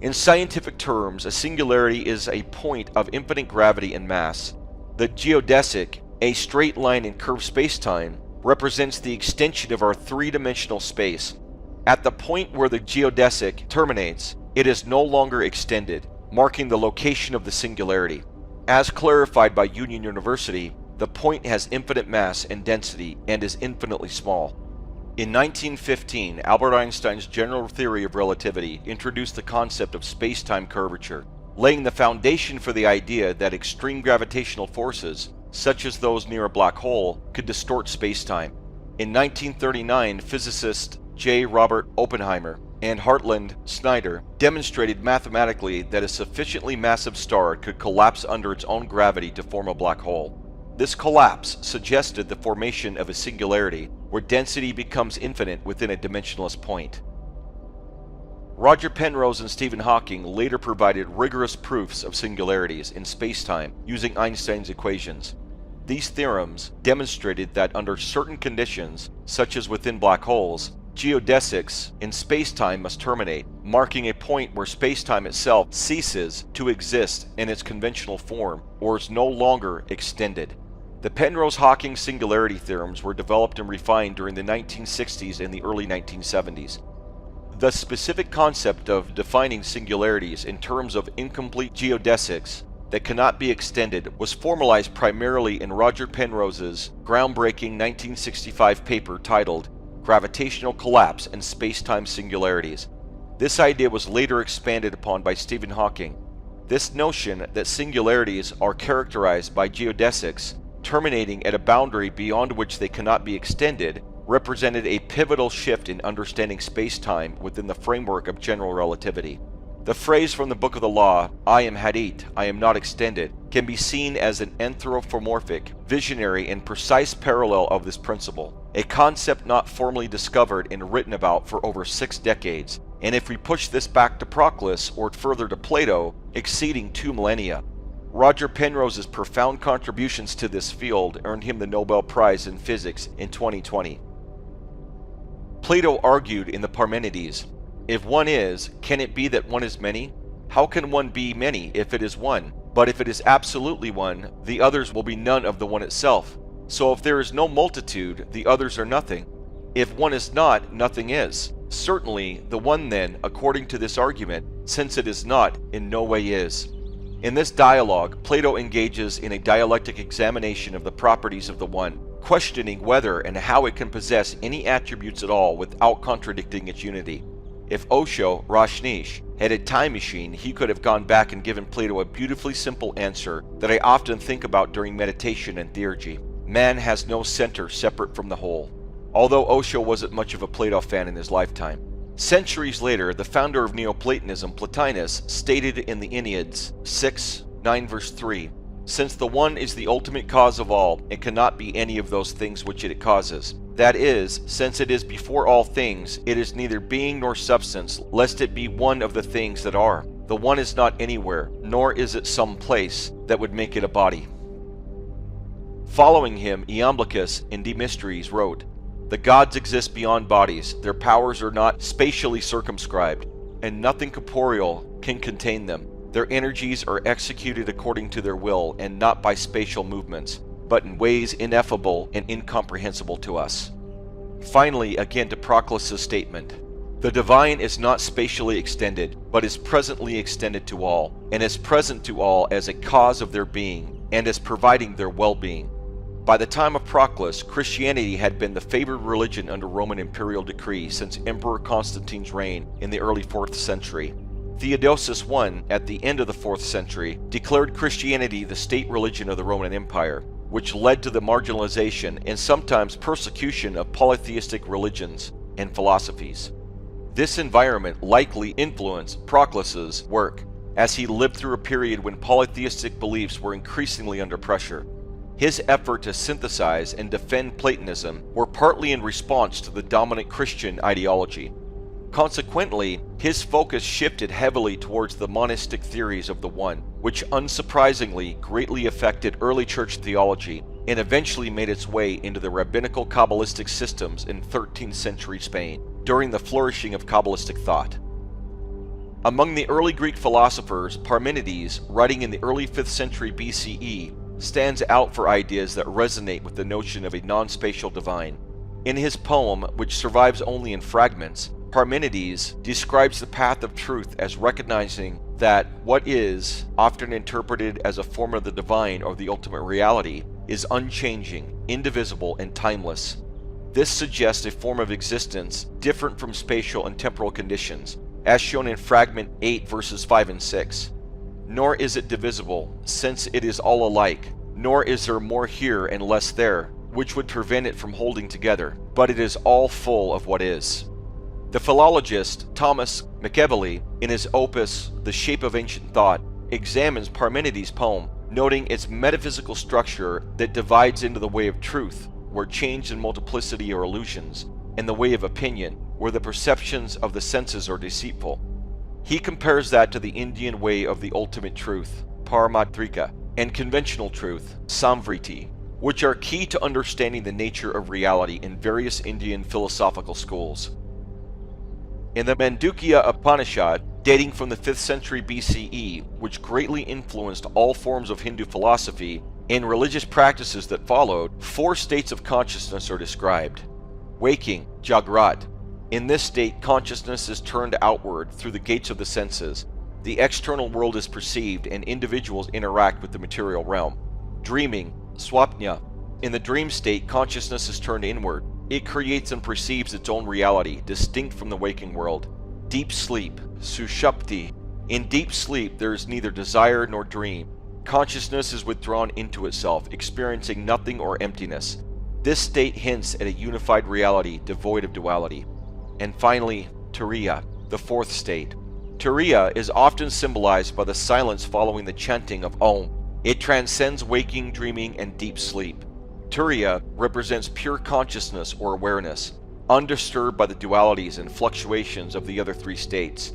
In scientific terms, a singularity is a point of infinite gravity and mass. The geodesic, a straight line in curved space-time, represents the extension of our three-dimensional space. At the point where the geodesic terminates, it is no longer extended, marking the location of the singularity. As clarified by Union University, the point has infinite mass and density and is infinitely small. In 1915, Albert Einstein's general theory of relativity introduced the concept of space-time curvature. laying the foundation for the idea that extreme gravitational forces, such as those near a black hole, could distort spacetime. In 1939, physicists J. Robert Oppenheimer and Hartland Snyder demonstrated mathematically that a sufficiently massive star could collapse under its own gravity to form a black hole. This collapse suggested the formation of a singularity, where density becomes infinite within a dimensionless point. Roger Penrose and Stephen Hawking later provided rigorous proofs of singularities in spacetime using Einstein's equations. These theorems demonstrated that under certain conditions, such as within black holes, geodesics in spacetime must terminate, marking a point where spacetime itself ceases to exist in its conventional form or is no longer extended. The Penrose-Hawking singularity theorems were developed and refined during the 1960s and the early 1970s. The specific concept of defining singularities in terms of incomplete geodesics that cannot be extended was formalized primarily in Roger Penrose's groundbreaking 1965 paper titled Gravitational Collapse and Spacetime Singularities. This idea was later expanded upon by Stephen Hawking. This notion that singularities are characterized by geodesics terminating at a boundary beyond which they cannot be extended represented a pivotal shift in understanding spacetime within the framework of general relativity. The phrase from the Book of the Law, I am Hadit, I am not extended, can be seen as an anthropomorphic, visionary, and precise parallel of this principle, a concept not formally discovered and written about for over 6 decades, and if we push this back to Proclus or further to Plato, exceeding 2 millennia. Roger Penrose's profound contributions to this field earned him the Nobel Prize in Physics in 2020. Plato argued in the Parmenides, if one is, can it be that one is many? How can one be many if it is one? But if it is absolutely one, the others will be none of the one itself. So if there is no multitude, the others are nothing. If one is not, nothing is. Certainly, the one then, according to this argument, since it is not, in no way is. In this dialogue, Plato engages in a dialectic examination of the properties of the one, questioning whether and how it can possess any attributes at all without contradicting its unity. If Osho, Rajneesh, had a time machine, he could have gone back and given Plato a beautifully simple answer that I often think about during meditation and theurgy. Man has no center separate from the whole. Although Osho wasn't much of a Plato fan in his lifetime. Centuries later, the founder of Neoplatonism, Plotinus, stated in the Enneads 6:9 verse 3, since the one is the ultimate cause of all, it cannot be any of those things which it causes. That is, since it is before all things, it is neither being nor substance, lest it be one of the things that are. The one is not anywhere, nor is it some place that would make it a body. Following him, Iamblichus in De Mysteries wrote, the gods exist beyond bodies, their powers are not spatially circumscribed, and nothing corporeal can contain them. Their energies are executed according to their will and not by spatial movements, but in ways ineffable and incomprehensible to us. Finally, again to Proclus's statement, the divine is not spatially extended, but is presently extended to all, and is present to all as a cause of their being, and as providing their well-being. By the time of Proclus, Christianity had been the favored religion under Roman imperial decree since Emperor Constantine's reign in the early 4th century. Theodosius I, at the end of the 4th century, declared Christianity the state religion of the Roman Empire, which led to the marginalization and sometimes persecution of polytheistic religions and philosophies. This environment likely influenced Proclus's work, as he lived through a period when polytheistic beliefs were increasingly under pressure. His effort to synthesize and defend Platonism were partly in response to the dominant Christian ideology. Consequently, his focus shifted heavily towards the monistic theories of the One, which unsurprisingly greatly affected early church theology and eventually made its way into the rabbinical Kabbalistic systems in 13th century Spain, during the flourishing of Kabbalistic thought. Among the early Greek philosophers, Parmenides, writing in the early 5th century BCE, stands out for ideas that resonate with the notion of a non-spatial divine. In his poem, which survives only in fragments, Parmenides describes the path of truth as recognizing that what is, often interpreted as a form of the divine or the ultimate reality, is unchanging, indivisible, and timeless. This suggests a form of existence different from spatial and temporal conditions, as shown in fragment 8 verses 5 and 6. nor is it divisible, since it is all alike, nor is there more here and less there, which would prevent it from holding together, but it is all full of what is. The philologist Thomas Machiavelli, in his opus The Shape of Ancient Thought, examines Parmenides' poem, noting its metaphysical structure that divides into the way of truth, where change and multiplicity are illusions, and the way of opinion, where the perceptions of the senses are deceitful. He compares that to the Indian way of the ultimate truth, Paramatrika, and conventional truth, Samvriti, which are key to understanding the nature of reality in various Indian philosophical schools. In the Mandukya Upanishad, dating from the 5th century BCE, which greatly influenced all forms of Hindu philosophy and religious practices that followed, 4 states of consciousness are described. Waking, Jagrat. In this state, consciousness is turned outward through the gates of the senses. The external world is perceived and individuals interact with the material realm. Dreaming, Swapnya. In the dream state, consciousness is turned inward. It creates and perceives its own reality, distinct from the waking world. Deep sleep, Sushupti. In deep sleep, there is neither desire nor dream. Consciousness is withdrawn into itself, experiencing nothing or emptiness. This state hints at a unified reality devoid of duality. And finally, Turiya, the 4th state. Turiya is often symbolized by the silence following the chanting of Om. It transcends waking, dreaming, and deep sleep. Turiya represents pure consciousness or awareness, undisturbed by the dualities and fluctuations of the other 3 states.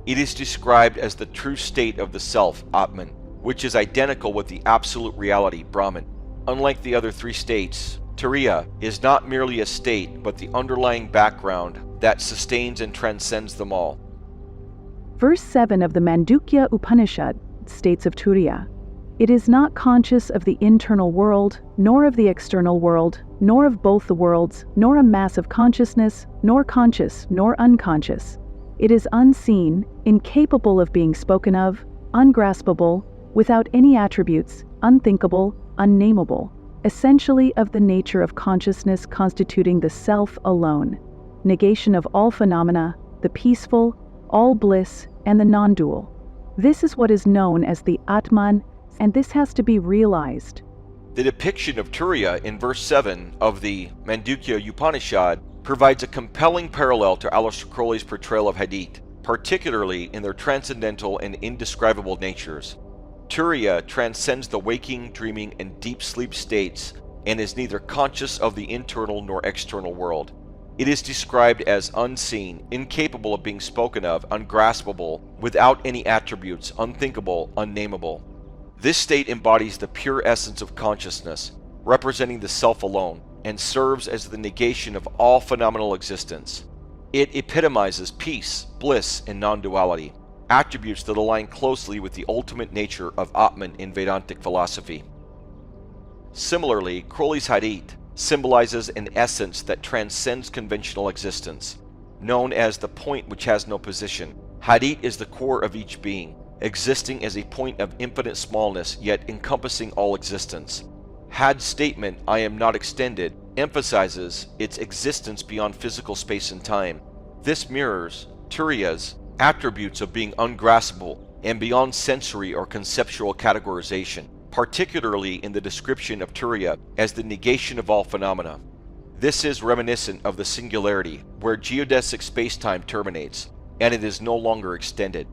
It is described as the true state of the self, Atman, which is identical with the absolute reality, Brahman. Unlike the other 3 states, Turiya is not merely a state, but the underlying background that sustains and transcends them all. Verse 7 of the Mandukya Upanishad states of Turiya, "It is not conscious of the internal world, nor of the external world, nor of both the worlds, nor a mass of consciousness, nor conscious, nor unconscious. It is unseen, incapable of being spoken of, ungraspable, without any attributes, unthinkable, unnameable, essentially of the nature of consciousness constituting the self alone, negation of all phenomena, the peaceful, all bliss, and the non-dual. This is what is known as the Atman, and this has to be realized." The depiction of Turiya in verse 7 of the Mandukya Upanishad provides a compelling parallel to Aleister Crowley's portrayal of Hadit, particularly in their transcendental and indescribable natures. Turiya transcends the waking, dreaming, and deep sleep states and is neither conscious of the internal nor external world. It is described as unseen, incapable of being spoken of, ungraspable, without any attributes, unthinkable, unnameable. This state embodies the pure essence of consciousness, representing the self alone, and serves as the negation of all phenomenal existence. It epitomizes peace, bliss, and non-duality, attributes that align closely with the ultimate nature of Atman in Vedantic philosophy. Similarly, Crowley's Hadit symbolizes an essence that transcends conventional existence. Known as the point which has no position, Hadit is the core of each being, existing as a point of infinite smallness yet encompassing all existence. Had's statement, "I am not extended," emphasizes its existence beyond physical space and time. This mirrors Turiya's attributes of being ungraspable and beyond sensory or conceptual categorization, particularly in the description of Turiya as the negation of all phenomena. This is reminiscent of the singularity, where geodesic spacetime terminates, and it is no longer extended.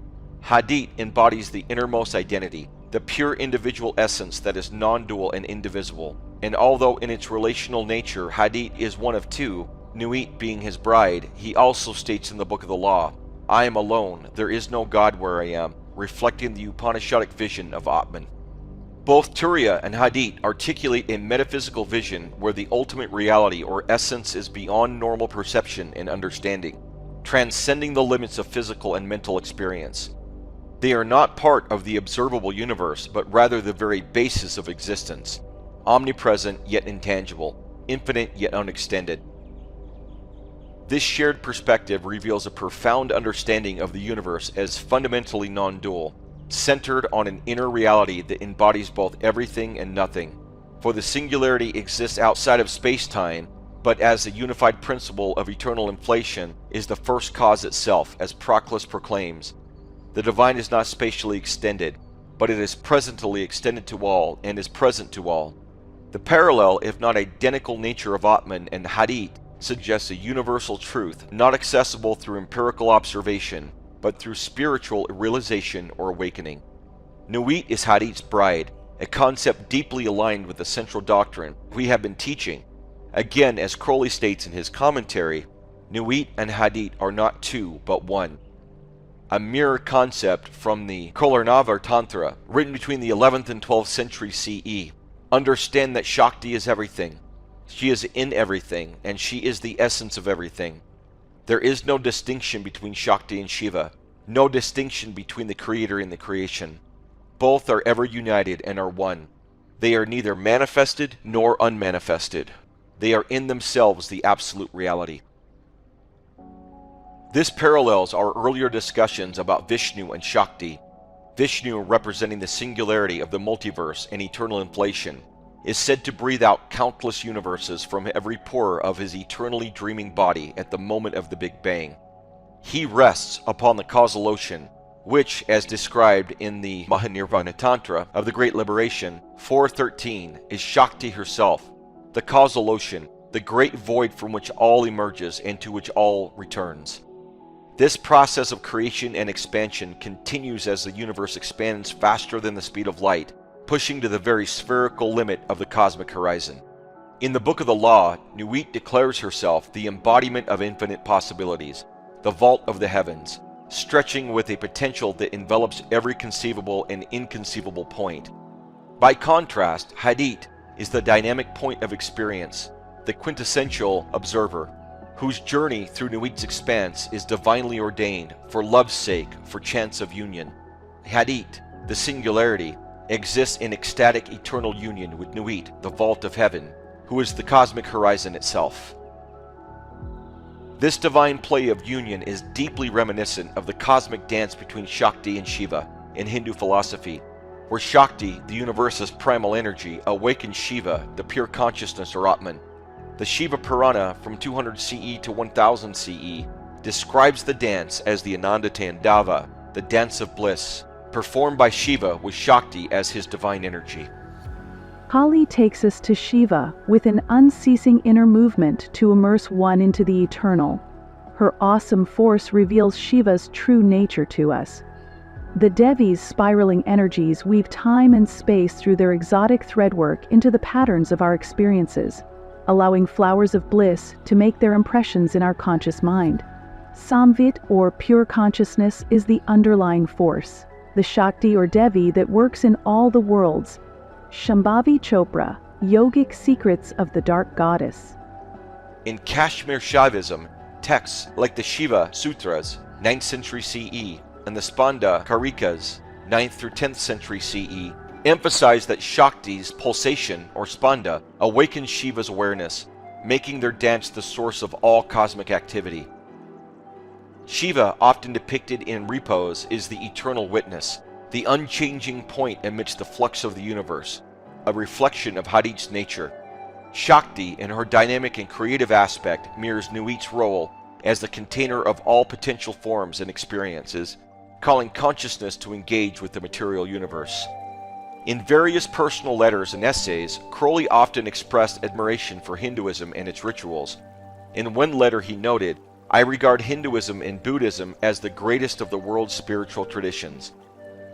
Hadit embodies the innermost identity, the pure individual essence that is non-dual and indivisible. And although in its relational nature Hadit is one of 2, Nuit being his bride, he also states in the Book of the Law, "I am alone, there is no God where I am," reflecting the Upanishadic vision of Atman. Both Turiya and Hadit articulate a metaphysical vision where the ultimate reality or essence is beyond normal perception and understanding, transcending the limits of physical and mental experience. They are not part of the observable universe, but rather the very basis of existence, omnipresent yet intangible, infinite yet unextended. This shared perspective reveals a profound understanding of the universe as fundamentally non-dual, centered on an inner reality that embodies both everything and nothing. For the singularity exists outside of space-time, but as a unified principle of eternal inflation is the first cause itself, as Proclus proclaims. The divine is not spatially extended. but it is presently extended to all and is present to all. The parallel, if not identical, nature of Atman and Hadit suggests a universal truth not accessible through empirical observation, but through spiritual realization or awakening. Nuit is Hadit's bride, a concept deeply aligned with the central doctrine we have been teaching. Again, as Crowley states in his commentary, Nuit and Hadit are not two, but one. A mirror concept from the Shakta Tantra, written between the 11th and 12th century CE. Understand that Shakti is everything. She is in everything, and she is the essence of everything. There is no distinction between Shakti and Shiva, no distinction between the creator and the creation. Both are ever united and are one. They are neither manifested nor unmanifested. They are in themselves the absolute reality. This parallels our earlier discussions about Vishnu and Shakti. Vishnu, representing the singularity of the multiverse and eternal inflation, is said to breathe out countless universes from every pore of his eternally dreaming body at the moment of the Big Bang. He rests upon the causal ocean, which, as described in the Mahanirvana Tantra of the Great Liberation 4.13, is Shakti herself, the causal ocean, the great void from which all emerges and to which all returns. This process of creation and expansion continues as the universe expands faster than the speed of light, pushing to the very spherical limit of the cosmic horizon. In the Book of the Law, Nuit declares herself the embodiment of infinite possibilities, the vault of the heavens, stretching with a potential that envelops every conceivable and inconceivable point. By contrast, Hadit is the dynamic point of experience, the quintessential observer, whose journey through Nuit's expanse is divinely ordained for love's sake, for chance of union. Hadit, the singularity, exists in ecstatic eternal union with Nuit, the vault of heaven, who is the cosmic horizon itself. This divine play of union is deeply reminiscent of the cosmic dance between Shakti and Shiva in Hindu philosophy, where Shakti, the universe's primal energy, awakens Shiva, the pure consciousness or Atman. The Shiva Purana from 200 CE to 1000 CE describes the dance as the Ananda Tandava, the dance of bliss, performed by Shiva with Shakti as his divine energy. Pauli takes us to Shiva with an unceasing inner movement to immerse one into the eternal. Her awesome force reveals Shiva's true nature to us. The Devi's spiraling energies weave time and space through their exotic threadwork into the patterns of our experiences, allowing flowers of bliss to make their impressions in our conscious mind. Samvit, or pure consciousness, is the underlying force, the Shakti or Devi that works in all the worlds. Shambhavi Chopra, Yogic Secrets of the Dark Goddess. In Kashmir Shaivism, texts like the Shiva Sutras, 9th century CE, and the Spanda Karikas, 9th through 10th century CE, emphasize that Shakti's pulsation, or Spanda, awakens Shiva's awareness, making their dance the source of all cosmic activity. Shiva, often depicted in repose, is the eternal witness, the unchanging point amidst the flux of the universe, a reflection of Hadit's nature. Shakti, in her dynamic and creative aspect, mirrors Nuit's role as the container of all potential forms and experiences, calling consciousness to engage with the material universe. In various personal letters and essays, Crowley often expressed admiration for Hinduism and its rituals. In one letter he noted, "I regard Hinduism and Buddhism as the greatest of the world's spiritual traditions."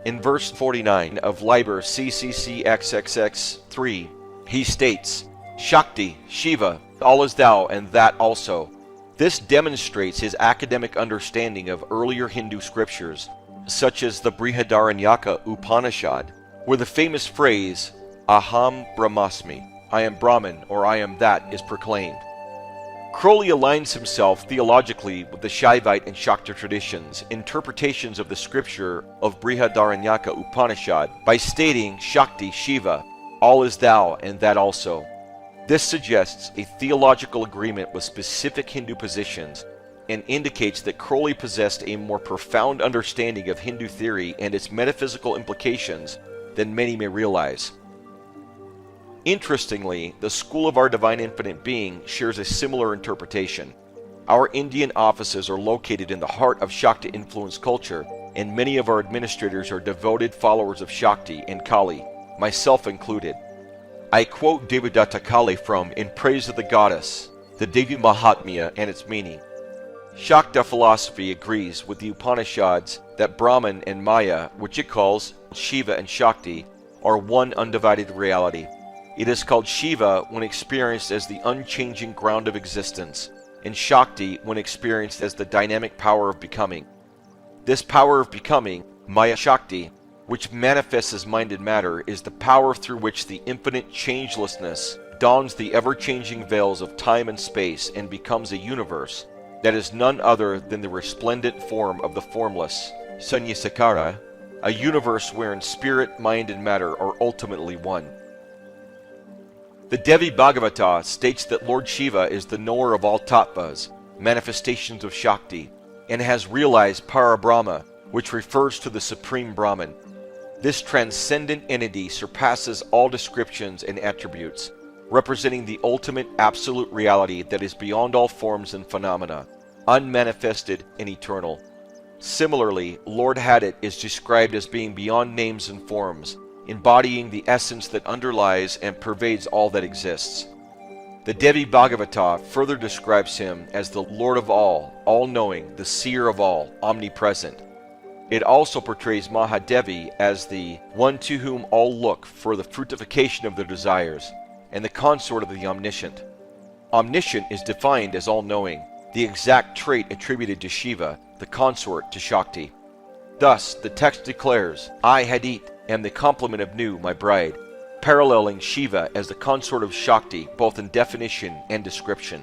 In verse 49 of Liber CCCXXX3, he states, "Shakti, Shiva, all is thou and that also." This demonstrates his academic understanding of earlier Hindu scriptures, such as the Brihadaranyaka Upanishad, where the famous phrase, "Aham Brahmasmi," I am Brahman or I am that, is proclaimed. Crowley aligns himself theologically with the Shaivite and Shakta traditions' interpretations of the scripture of Brihadaranyaka Upanishad by stating Shakti, Shiva, all is thou and that also. This suggests a theological agreement with specific Hindu positions and indicates that Crowley possessed a more profound understanding of Hindu theory and its metaphysical implications than many may realize. Interestingly, the School of Our Divine Infinite Being shares a similar interpretation. Our Indian offices are located in the heart of Shakta-influenced culture, and many of our administrators are devoted followers of Shakti and Kali, myself included. I quote Devadatta Kali from In Praise of the Goddess, the Devi Mahatmya and its meaning. Shakta philosophy agrees with the Upanishads that Brahman and Maya, which it calls Shiva and Shakti, are one undivided reality. It is called Shiva when experienced as the unchanging ground of existence, and Shakti when experienced as the dynamic power of becoming. This power of becoming, Maya Shakti, which manifests as mind and matter, is the power through which the infinite changelessness dons the ever-changing veils of time and space and becomes a universe that is none other than the resplendent form of the formless, Sunyasakara, a universe wherein spirit, mind, and matter are ultimately one. The Devi Bhagavata states that Lord Shiva is the knower of all tattvas, manifestations of Shakti, and has realized Parabrahma, which refers to the Supreme Brahman. This transcendent entity surpasses all descriptions and attributes, representing the ultimate absolute reality that is beyond all forms and phenomena, unmanifested and eternal. Similarly, Lord Hadit is described as being beyond names and forms, embodying the essence that underlies and pervades all that exists. The Devi Bhagavata further describes him as the Lord of all, all-knowing, the seer of all, omnipresent. It also portrays Mahadevi as the one to whom all look for the fructification of their desires, and the consort of the omniscient. Omniscient is defined as all-knowing, the exact trait attributed to Shiva, the consort to Shakti. Thus, the text declares, I, Hadit, am the complement of Nu, my bride, paralleling Shiva as the consort of Shakti both in definition and description.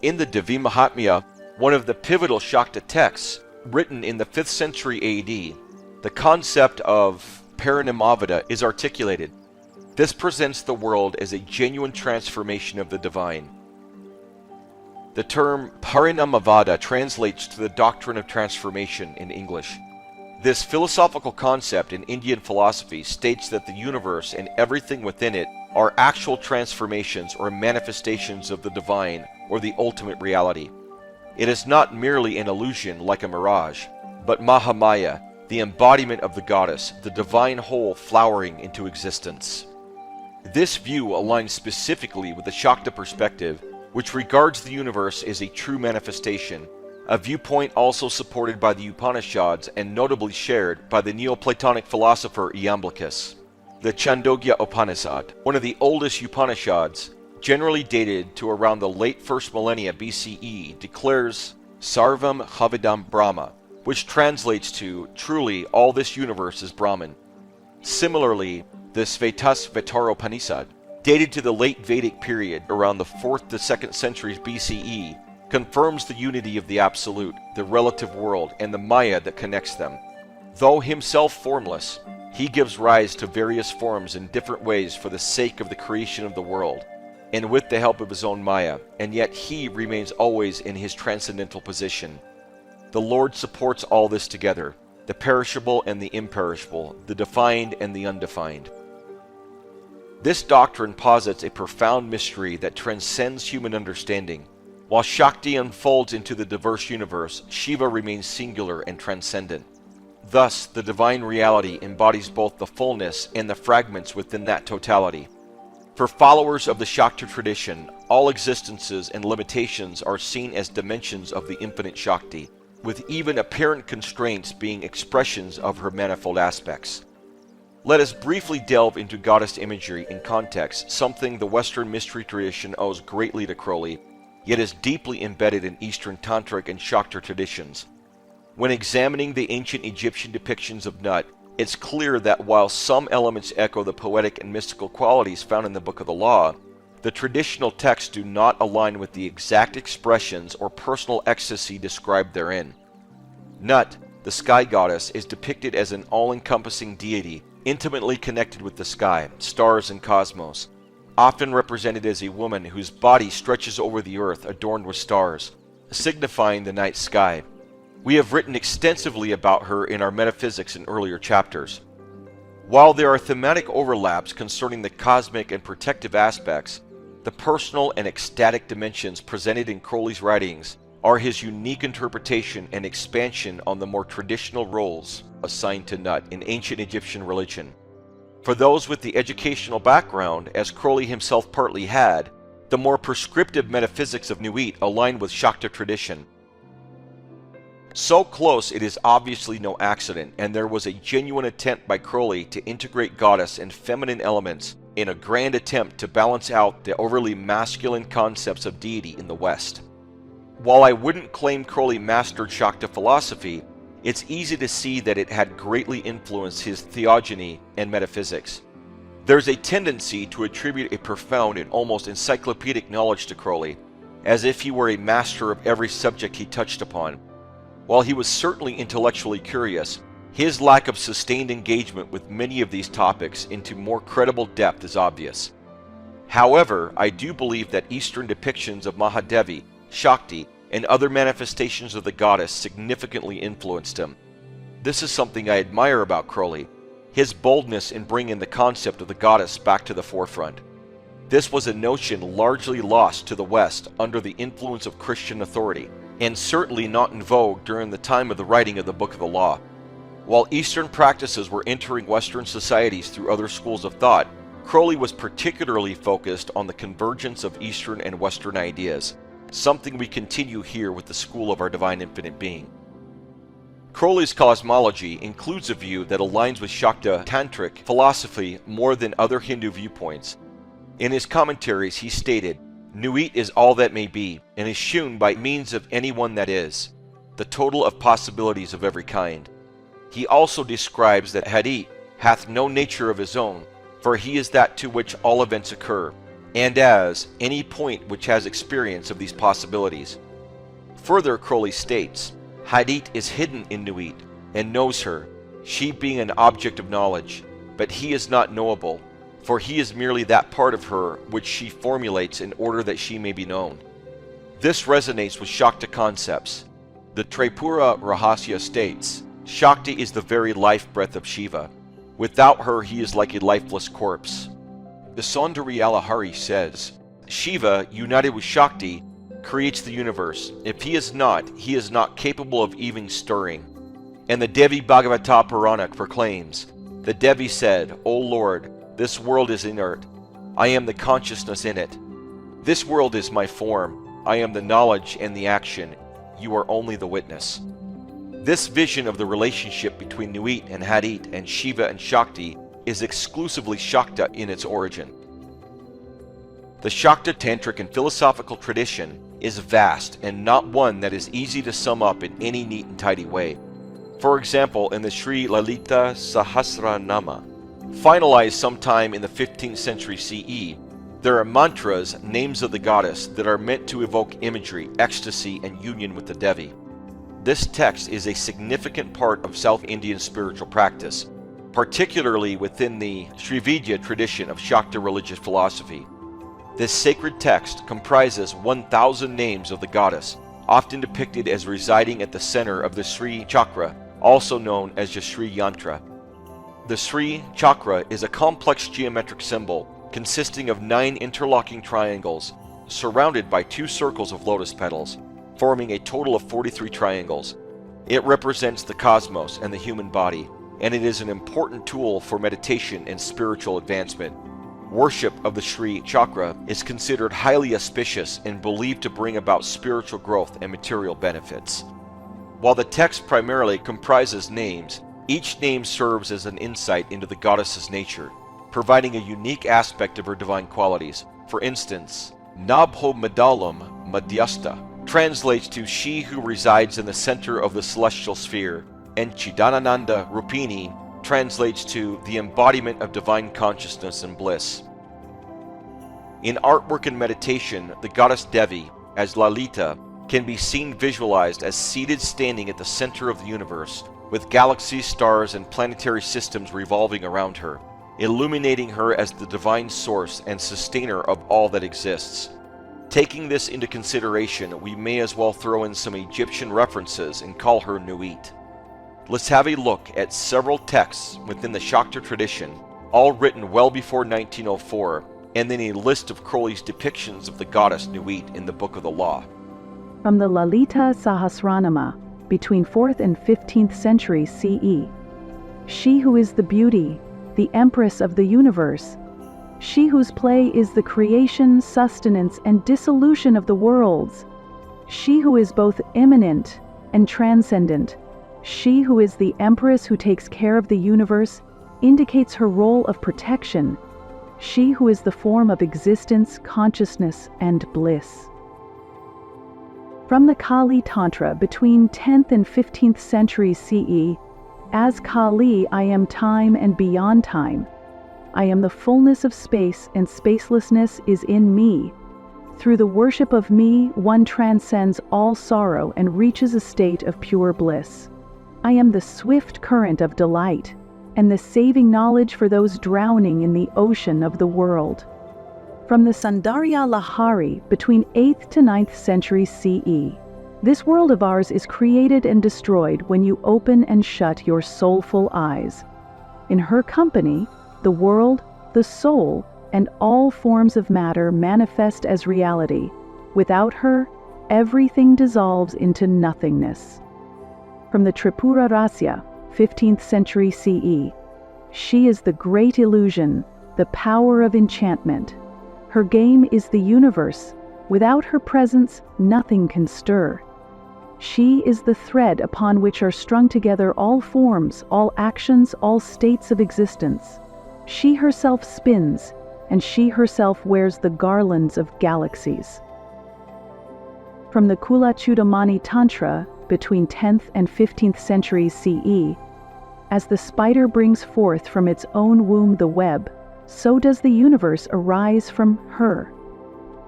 In the Devi Mahatmya, one of the pivotal Shakta texts, written in the 5th century AD, the concept of Parinamavada is articulated. This presents the world as a genuine transformation of the divine. The term Parinamavada translates to the doctrine of transformation in English. This philosophical concept in Indian philosophy states that the universe and everything within it are actual transformations or manifestations of the divine or the ultimate reality. It is not merely an illusion like a mirage, but Mahamaya, the embodiment of the goddess, the divine whole flowering into existence. This view aligns specifically with the Shakta perspective, which regards the universe as a true manifestation, a viewpoint also supported by the Upanishads and notably shared by the Neoplatonic philosopher Iamblichus. The Chandogya Upanishad, one of the oldest Upanishads, generally dated to around the late 1st millennia BCE, declares Sarvam Havidam Brahma, which translates to, truly all this universe is Brahman. Similarly, the Svetasvataropanishad, dated to the late Vedic period around the 4th to 2nd centuries BCE, confirms the unity of the Absolute, the relative world, and the Maya that connects them. Though himself formless, he gives rise to various forms in different ways for the sake of the creation of the world, and with the help of his own Maya, and yet he remains always in his transcendental position. The Lord supports all this together, the perishable and the imperishable, the defined and the undefined. This doctrine posits a profound mystery that transcends human understanding. While Shakti unfolds into the diverse universe, Shiva remains singular and transcendent. Thus, the divine reality embodies both the fullness and the fragments within that totality. For followers of the Shakta tradition, all existences and limitations are seen as dimensions of the infinite Shakti, with even apparent constraints being expressions of her manifold aspects. Let us briefly delve into goddess imagery in context, something the Western mystery tradition owes greatly to Crowley, yet is deeply embedded in Eastern Tantric and Shakta traditions. When examining the ancient Egyptian depictions of Nut, it's clear that while some elements echo the poetic and mystical qualities found in the Book of the Law, the traditional texts do not align with the exact expressions or personal ecstasy described therein. Nut, the sky goddess, is depicted as an all-encompassing deity, intimately connected with the sky, stars, and cosmos, often represented as a woman whose body stretches over the earth adorned with stars, signifying the night sky. We have written extensively about her in our metaphysics in earlier chapters. While there are thematic overlaps concerning the cosmic and protective aspects, the personal and ecstatic dimensions presented in Crowley's writings are his unique interpretation and expansion on the more traditional roles assigned to Nut in ancient Egyptian religion. For those with the educational background, as Crowley himself partly had, the more prescriptive metaphysics of Nuit align with Shakta tradition. So close it is obviously no accident, and there was a genuine attempt by Crowley to integrate goddess and feminine elements in a grand attempt to balance out the overly masculine concepts of deity in the West. While I wouldn't claim Crowley mastered Shakta philosophy, it's easy to see that it had greatly influenced his theogony and metaphysics. There's a tendency to attribute a profound and almost encyclopedic knowledge to Crowley, as if he were a master of every subject he touched upon. While he was certainly intellectually curious, his lack of sustained engagement with many of these topics into more credible depth is obvious. However, I do believe that Eastern depictions of Mahadevi, Shakti, and other manifestations of the goddess significantly influenced him. This is something I admire about Crowley, his boldness in bringing the concept of the goddess back to the forefront. This was a notion largely lost to the West under the influence of Christian authority, and certainly not in vogue during the time of the writing of the Book of the Law. While Eastern practices were entering Western societies through other schools of thought, Crowley was particularly focused on the convergence of Eastern and Western ideas, something we continue here with the School of Our Divine Infinite Being. Crowley's cosmology includes a view that aligns with Shakta Tantric philosophy more than other Hindu viewpoints. In his commentaries, he stated, "Nuit is all that may be, and is shewn by means of any one that is, the total of possibilities of every kind." He also describes that Hadit hath no nature of his own, for he is that to which all events occur, and as any point which has experience of these possibilities. Further, Crowley states, Hadit is hidden in Nuit, and knows her, she being an object of knowledge, but he is not knowable, for he is merely that part of her which she formulates in order that she may be known. This resonates with Shakta concepts. The Tripura Rahasya states, Shakti is the very life breath of Shiva. Without her he is like a lifeless corpse. The Saundari Alahari says, Shiva, united with Shakti, creates the universe. If he is not capable of even stirring. And the Devi Bhagavata Purana proclaims, the Devi said, O Lord, this world is inert. I am the consciousness in it. This world is my form. I am the knowledge and the action. You are only the witness. This vision of the relationship between Nuit and Hadit and Shiva and Shakti is exclusively Shakta in its origin. The Shakta Tantric and philosophical tradition is vast and not one that is easy to sum up in any neat and tidy way. For example, in the Sri Lalita Sahasranama, finalized sometime in the 15th century CE, there are mantras, names of the goddess, that are meant to evoke imagery, ecstasy, and union with the Devi. This text is a significant part of South Indian spiritual practice, particularly within the Srividya tradition of Shakta religious philosophy. This sacred text comprises 1,000 names of the goddess, often depicted as residing at the center of the Sri Chakra, also known as the Sri Yantra. The Sri Chakra is a complex geometric symbol consisting of 9 interlocking triangles, surrounded by 2 circles of lotus petals, forming a total of 43 triangles. It represents the cosmos and the human body, and it is an important tool for meditation and spiritual advancement. Worship of the Sri Chakra is considered highly auspicious and believed to bring about spiritual growth and material benefits. While the text primarily comprises names, each name serves as an insight into the goddess's nature, providing a unique aspect of her divine qualities. For instance, Nabho Medalam Madhyasta translates to she who resides in the center of the celestial sphere, and Chidanananda Rupini translates to the embodiment of divine consciousness and bliss. In artwork and meditation, the goddess Devi, as Lalita, can be seen visualized as seated standing at the center of the universe, with galaxies, stars, and planetary systems revolving around her, illuminating her as the divine source and sustainer of all that exists. Taking this into consideration, we may as well throw in some Egyptian references and call her Nuit. Let's have a look at several texts within the Shakta tradition, all written well before 1904, and then a list of Crowley's depictions of the goddess Nuit in the Book of the Law. From the Lalita Sahasranama, between 4th and 15th centuries CE. She who is the beauty, the empress of the universe. She whose play is the creation, sustenance, and dissolution of the worlds. She who is both immanent and transcendent. She who is the empress who takes care of the universe, indicates her role of protection. She who is the form of existence, consciousness, and bliss. From the Kali Tantra, between 10th and 15th centuries CE, as Kali, I am time and beyond time. I am the fullness of space, and spacelessness is in me. Through the worship of me, one transcends all sorrow and reaches a state of pure bliss. I am the swift current of delight, and the saving knowledge for those drowning in the ocean of the world. From the Sundarya Lahari, between 8th to 9th centuries CE. This world of ours is created and destroyed when you open and shut your soulful eyes. In her company, the world, the soul, and all forms of matter manifest as reality. Without her, everything dissolves into nothingness. From the Tripura Rasya, 15th century CE. She is the great illusion, the power of enchantment. Her game is the universe. Without her presence, nothing can stir. She is the thread upon which are strung together all forms, all actions, all states of existence. She herself spins, and she herself wears the garlands of galaxies. From the Kula Chudamani Tantra, between 10th and 15th centuries CE, as the spider brings forth from its own womb the web, so does the universe arise from her.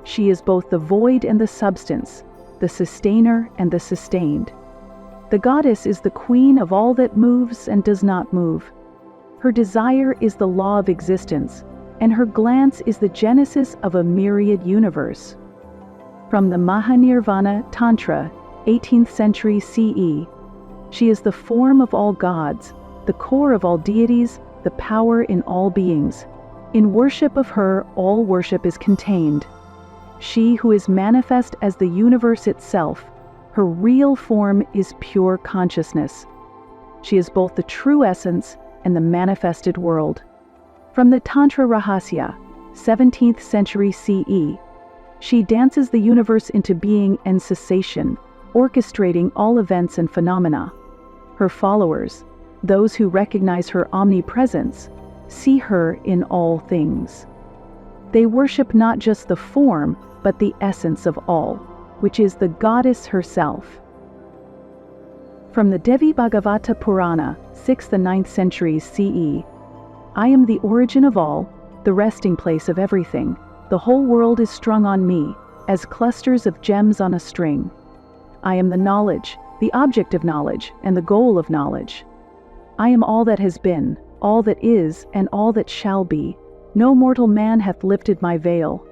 She is both the void and the substance, the sustainer and the sustained. The goddess is the queen of all that moves and does not move. Her desire is the law of existence, and her glance is the genesis of a myriad universe. From the Mahanirvana Tantra, 18th century CE, she is the form of all gods, the core of all deities, the power in all beings. In worship of her, all worship is contained. She who is manifest as the universe itself, her real form is pure consciousness. She is both the true essence and the manifested world. From the Tantra Rahasya, 17th century CE, she dances the universe into being and cessation, orchestrating all events and phenomena. Her followers, those who recognize her omnipresence, see her in all things. They worship not just the form, but the essence of all, which is the goddess herself. From the Devi Bhagavata Purana, 6th and 9th centuries CE, I am the origin of all, the resting place of everything. The whole world is strung on me, as clusters of gems on a string. I am the knowledge, the object of knowledge, and the goal of knowledge. I am all that has been, all that is, and all that shall be. No mortal man hath lifted my veil.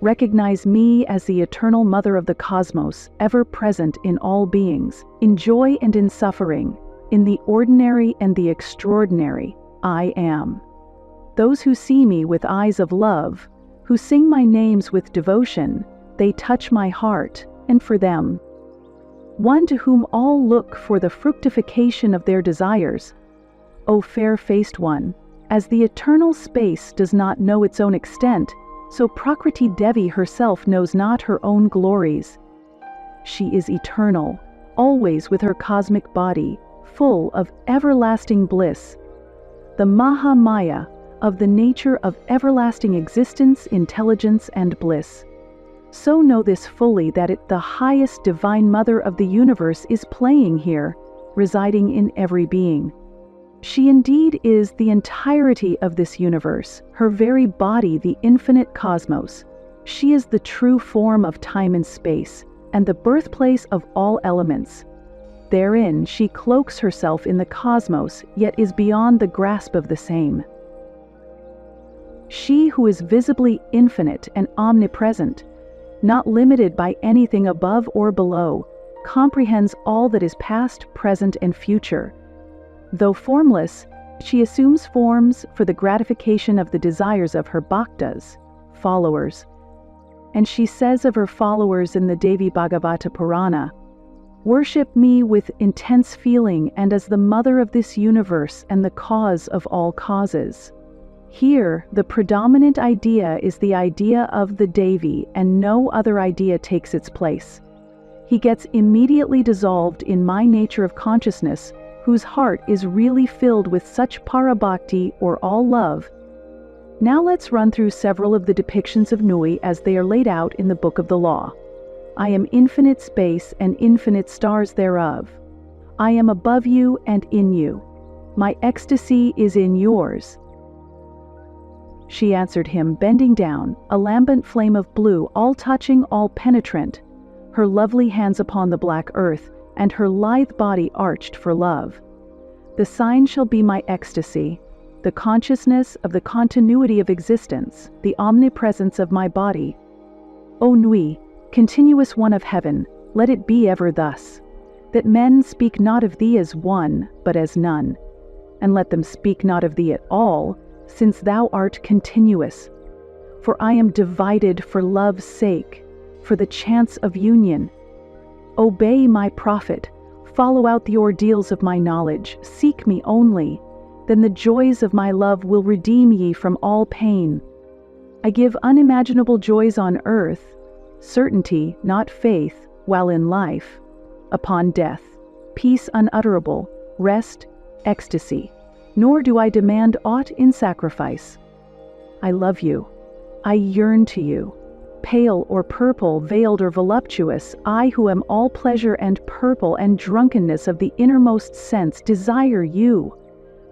Recognize me as the eternal mother of the cosmos, ever present in all beings, in joy and in suffering, in the ordinary and the extraordinary. I am. Those who see me with eyes of love, who sing my names with devotion, they touch my heart, and for them, one to whom all look for the fructification of their desires. O fair-faced one, as the eternal space does not know its own extent, so Prakriti Devi herself knows not her own glories. She is eternal, always with her cosmic body, full of everlasting bliss. The Maha Maya, of the nature of everlasting existence, intelligence, and bliss. So know this fully, that the highest divine mother of the universe is playing here, residing in every being. She indeed is the entirety of this universe, her very body the infinite cosmos. She is the true form of time and space, and the birthplace of all elements. Therein she cloaks herself in the cosmos, yet is beyond the grasp of the same. She who is visibly infinite and omnipresent, not limited by anything above or below, comprehends all that is past, present, and future. Though formless, she assumes forms for the gratification of the desires of her bhaktas, followers. and she says of her followers in the Devi Bhagavata Purana, "Worship me with intense feeling and as the mother of this universe and the cause of all causes." Here, the predominant idea is the idea of the Devi, and no other idea takes its place. He gets immediately dissolved in my nature of consciousness, whose heart is really filled with such parabhakti or all love. Now let's run through several of the depictions of Nui as they are laid out in the Book of the Law. I am infinite space and infinite stars thereof. I am above you and in you. My ecstasy is in yours. She answered him, bending down, a lambent flame of blue, all touching, all penetrant, her lovely hands upon the black earth, and her lithe body arched for love. The sign shall be my ecstasy, the consciousness of the continuity of existence, the omnipresence of my body. O Nui, continuous one of heaven, let it be ever thus, that men speak not of thee as one, but as none, and let them speak not of thee at all, since thou art continuous. For I am divided for love's sake, for the chance of union. Obey my prophet, follow out the ordeals of my knowledge, seek me only, then the joys of my love will redeem ye from all pain. I give unimaginable joys on earth, certainty, not faith, while in life, upon death, peace unutterable, rest, ecstasy. Nor do I demand aught in sacrifice. I love you. I yearn to you. Pale or purple, veiled or voluptuous, I who am all pleasure and purple and drunkenness of the innermost sense desire you.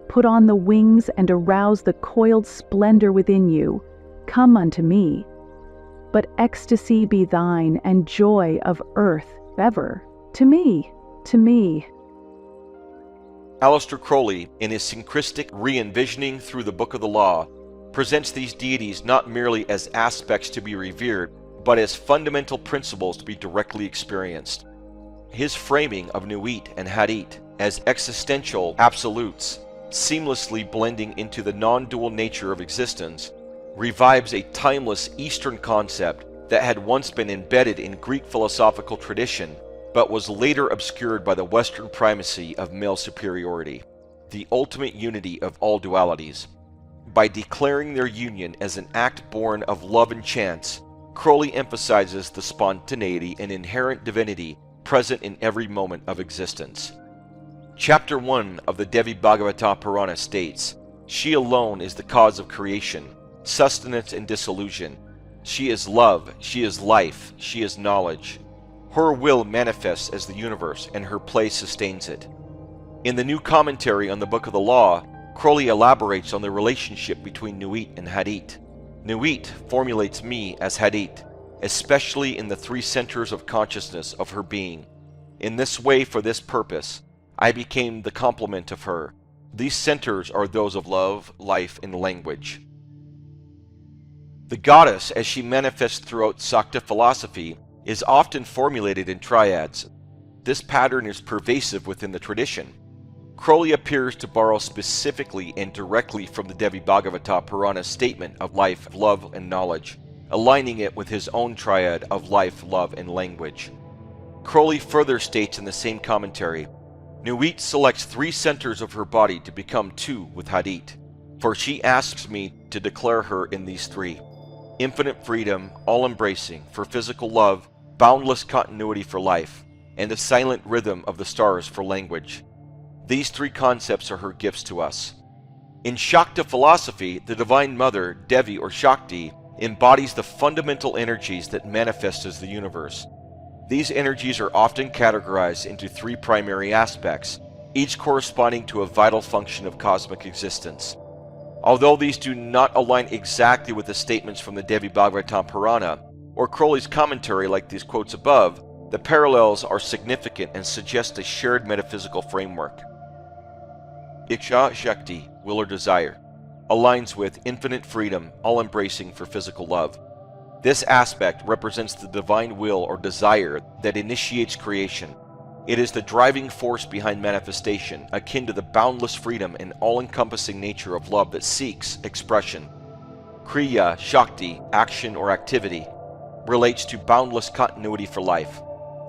Put on the wings and arouse the coiled splendor within you. Come unto me. But ecstasy be thine and joy of earth ever. To me, to me. Aleister Crowley, in his synchristic re-envisioning through the Book of the Law, presents these deities not merely as aspects to be revered, but as fundamental principles to be directly experienced. His framing of Nuit and Hadit as existential absolutes, seamlessly blending into the non-dual nature of existence, revives a timeless Eastern concept that had once been embedded in Greek philosophical tradition, but was later obscured by the Western primacy of male superiority, the ultimate unity of all dualities. By declaring their union as an act born of love and chance, Crowley emphasizes the spontaneity and inherent divinity present in every moment of existence. Chapter 1 of the Devi Bhagavata Purana states, "She alone is the cause of creation, sustenance and dissolution. She is love, she is life, she is knowledge. Her will manifests as the universe, and her play sustains it." In the new commentary on the Book of the Law, Crowley elaborates on the relationship between Nuit and Hadit. Nuit formulates me as Hadit, especially in the three centers of consciousness of her being. In this way, for this purpose, I became the complement of her. These centers are those of love, life, and language. The goddess, as she manifests throughout Shakta philosophy, is often formulated in triads. This pattern is pervasive within the tradition. Crowley appears to borrow specifically and directly from the Devi Bhagavata Purana's statement of life, love, and knowledge, aligning it with his own triad of life, love, and language. Crowley further states in the same commentary, "Nuit selects three centers of her body to become two with Hadit, for she asks me to declare her in these three: infinite freedom, all-embracing, for physical love, boundless continuity for life, and the silent rhythm of the stars for language. These three concepts are her gifts to us." In Shakta philosophy, the Divine Mother, Devi or Shakti, embodies the fundamental energies that manifest as the universe. These energies are often categorized into three primary aspects, each corresponding to a vital function of cosmic existence. Although these do not align exactly with the statements from the Devi Bhagavata Purana, or Crowley's commentary like these quotes above, the parallels are significant and suggest a shared metaphysical framework. Iksha Shakti, will or desire, aligns with infinite freedom, all-embracing for physical love. This aspect represents the divine will or desire that initiates creation. It is the driving force behind manifestation, akin to the boundless freedom and all-encompassing nature of love that seeks expression. Kriya Shakti, action or activity, relates to boundless continuity for life.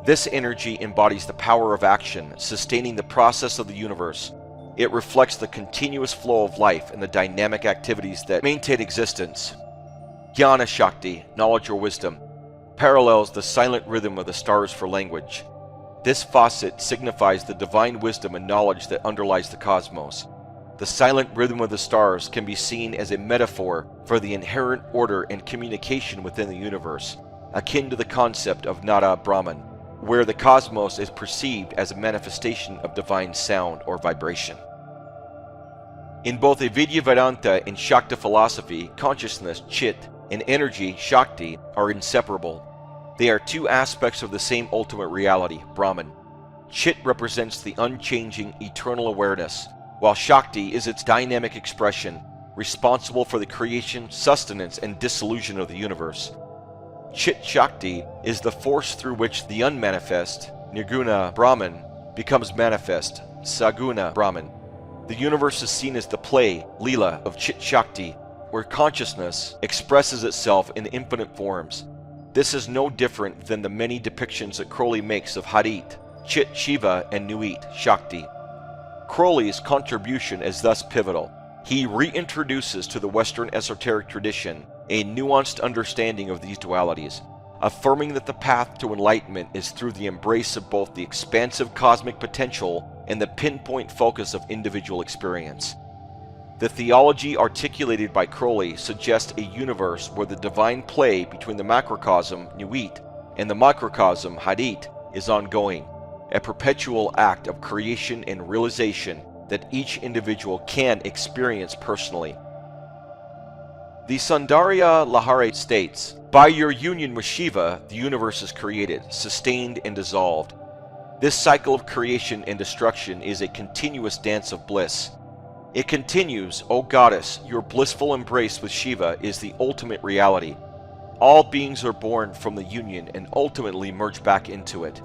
This energy embodies the power of action, sustaining the process of the universe. It reflects the continuous flow of life and the dynamic activities that maintain existence. Jnana Shakti, knowledge or wisdom, parallels the silent rhythm of the stars for language. This facet signifies the divine wisdom and knowledge that underlies the cosmos. The silent rhythm of the stars can be seen as a metaphor for the inherent order and communication within the universe, akin to the concept of Nada Brahman, where the cosmos is perceived as a manifestation of divine sound or vibration. In both Avidya Vedanta and Shakta philosophy, consciousness, Chit, and energy, Shakti, are inseparable. They are two aspects of the same ultimate reality, Brahman. Chit represents the unchanging, eternal awareness, while Shakti is its dynamic expression, responsible for the creation, sustenance, and dissolution of the universe. Chit Shakti is the force through which the unmanifest, Nirguna Brahman, becomes manifest, Saguna Brahman. The universe is seen as the play, Leela, of Chit Shakti, where consciousness expresses itself in infinite forms. This is no different than the many depictions that Crowley makes of Hadit, Chit Shiva, and Nuit Shakti. Crowley's contribution is thus pivotal. He reintroduces to the Western esoteric tradition a nuanced understanding of these dualities, affirming that the path to enlightenment is through the embrace of both the expansive cosmic potential and the pinpoint focus of individual experience. The theology articulated by Crowley suggests a universe where the divine play between the macrocosm, Nuit, and the microcosm, Hadit, is ongoing, a perpetual act of creation and realization that each individual can experience personally. The Sundarya Lahari states, "By your union with Shiva, the universe is created, sustained, and dissolved. This cycle of creation and destruction is a continuous dance of bliss. It continues, O goddess, your blissful embrace with Shiva is the ultimate reality. All beings are born from the union and ultimately merge back into it."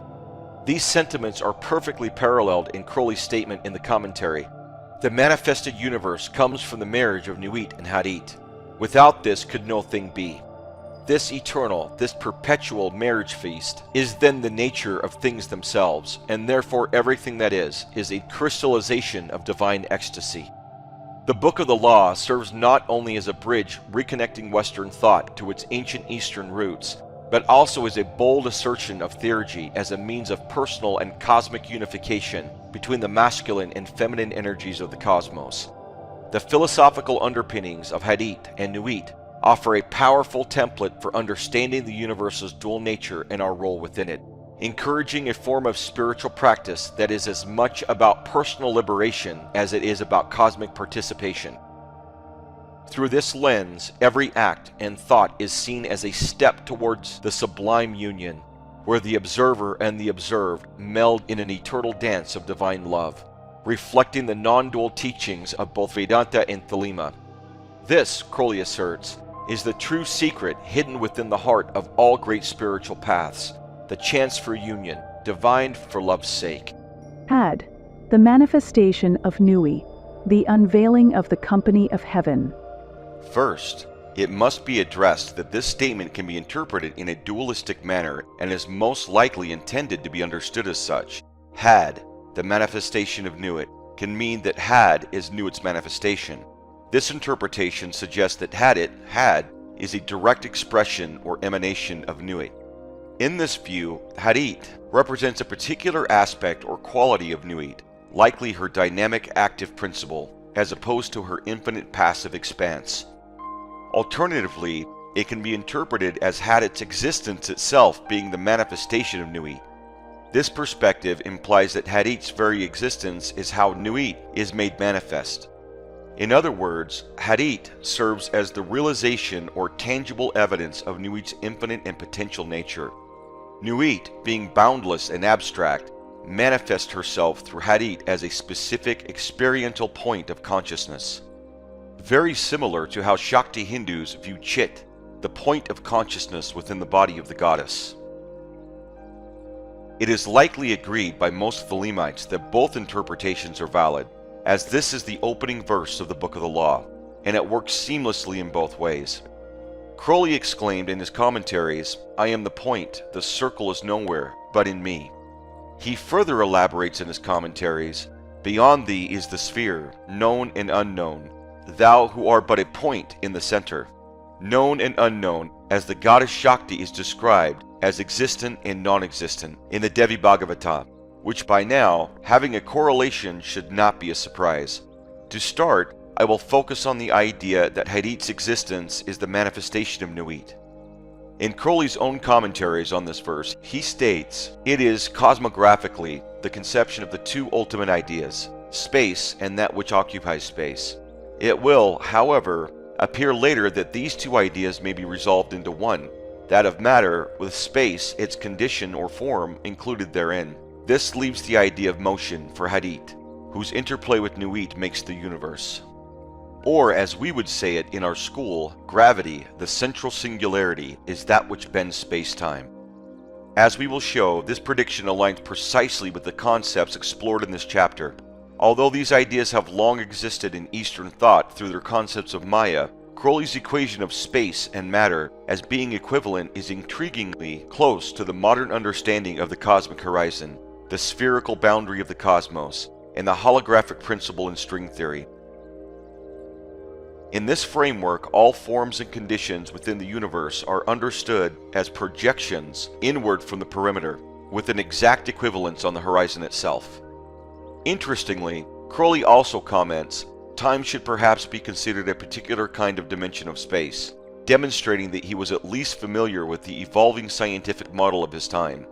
These sentiments are perfectly paralleled in Crowley's statement in the commentary. The manifested universe comes from the marriage of Nuit and Hadit. Without this could no thing be. This eternal, this perpetual marriage feast is then the nature of things themselves, and therefore everything that is a crystallization of divine ecstasy. The Book of the Law serves not only as a bridge reconnecting Western thought to its ancient Eastern roots, but also as a bold assertion of theurgy as a means of personal and cosmic unification between the masculine and feminine energies of the cosmos. The philosophical underpinnings of Hadit and Nuit offer a powerful template for understanding the universe's dual nature and our role within it, encouraging a form of spiritual practice that is as much about personal liberation as it is about cosmic participation. Through this lens, every act and thought is seen as a step towards the sublime union, where the observer and the observed meld in an eternal dance of divine love, reflecting the non-dual teachings of both Vedanta and Thelema. This, Crowley asserts, is the true secret hidden within the heart of all great spiritual paths, the chance for union, divine for love's sake. Had, the manifestation of Nui, the unveiling of the company of heaven. First, it must be addressed that this statement can be interpreted in a dualistic manner and is most likely intended to be understood as such. Had, the manifestation of Nuit, can mean that Had is Nuit's manifestation. This interpretation suggests that Hadit, Had, is a direct expression or emanation of Nuit. In this view, Hadit represents a particular aspect or quality of Nuit, likely her dynamic active principle, as opposed to her infinite passive expanse. Alternatively, it can be interpreted as Hadit's existence itself being the manifestation of Nuit. This perspective implies that Hadit's very existence is how Nuit is made manifest. In other words, Hadit serves as the realization or tangible evidence of Nuit's infinite and potential nature. Nuit, being boundless and abstract, manifests herself through Hadit as a specific experiential point of consciousness. Very similar to how Shakti Hindus view Chit, the point of consciousness within the body of the goddess. It is likely agreed by most Thelemites that both interpretations are valid, as this is the opening verse of the Book of the Law, and it works seamlessly in both ways. Crowley exclaimed in his commentaries, "I am the point, the circle is nowhere, but in me." He further elaborates in his commentaries, "Beyond thee is the sphere, known and unknown, thou who art but a point in the center." Known and unknown, as the goddess Shakti is described as existent and non-existent in the Devi Bhagavata, which by now, having a correlation, should not be a surprise. To start, I will focus on the idea that Hadit's existence is the manifestation of Nuit. In Crowley's own commentaries on this verse, he states, "It is, cosmographically, the conception of the two ultimate ideas, space and that which occupies space. It will, however, appear later that these two ideas may be resolved into one, that of matter, with space, its condition or form, included therein. This leaves the idea of motion for Hadit, whose interplay with Nuit makes the universe." Or, as we would say it in our school, gravity, the central singularity, is that which bends space-time. As we will show, this prediction aligns precisely with the concepts explored in this chapter. Although these ideas have long existed in Eastern thought through their concepts of Maya, Crowley's equation of space and matter as being equivalent is intriguingly close to the modern understanding of the cosmic horizon, the spherical boundary of the cosmos, and the holographic principle in string theory. In this framework, all forms and conditions within the universe are understood as projections inward from the perimeter, with an exact equivalence on the horizon itself. Interestingly, Crowley also comments, time should perhaps be considered a particular kind of dimension of space, demonstrating that he was at least familiar with the evolving scientific model of his time.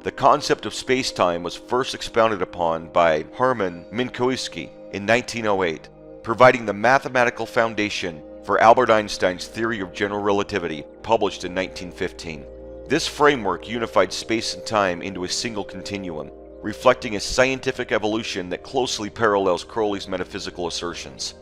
The concept of space-time was first expounded upon by Hermann Minkowski in 1908, providing the mathematical foundation for Albert Einstein's theory of general relativity, published in 1915. This framework unified space and time into a single continuum, reflecting a scientific evolution that closely parallels Crowley's metaphysical assertions.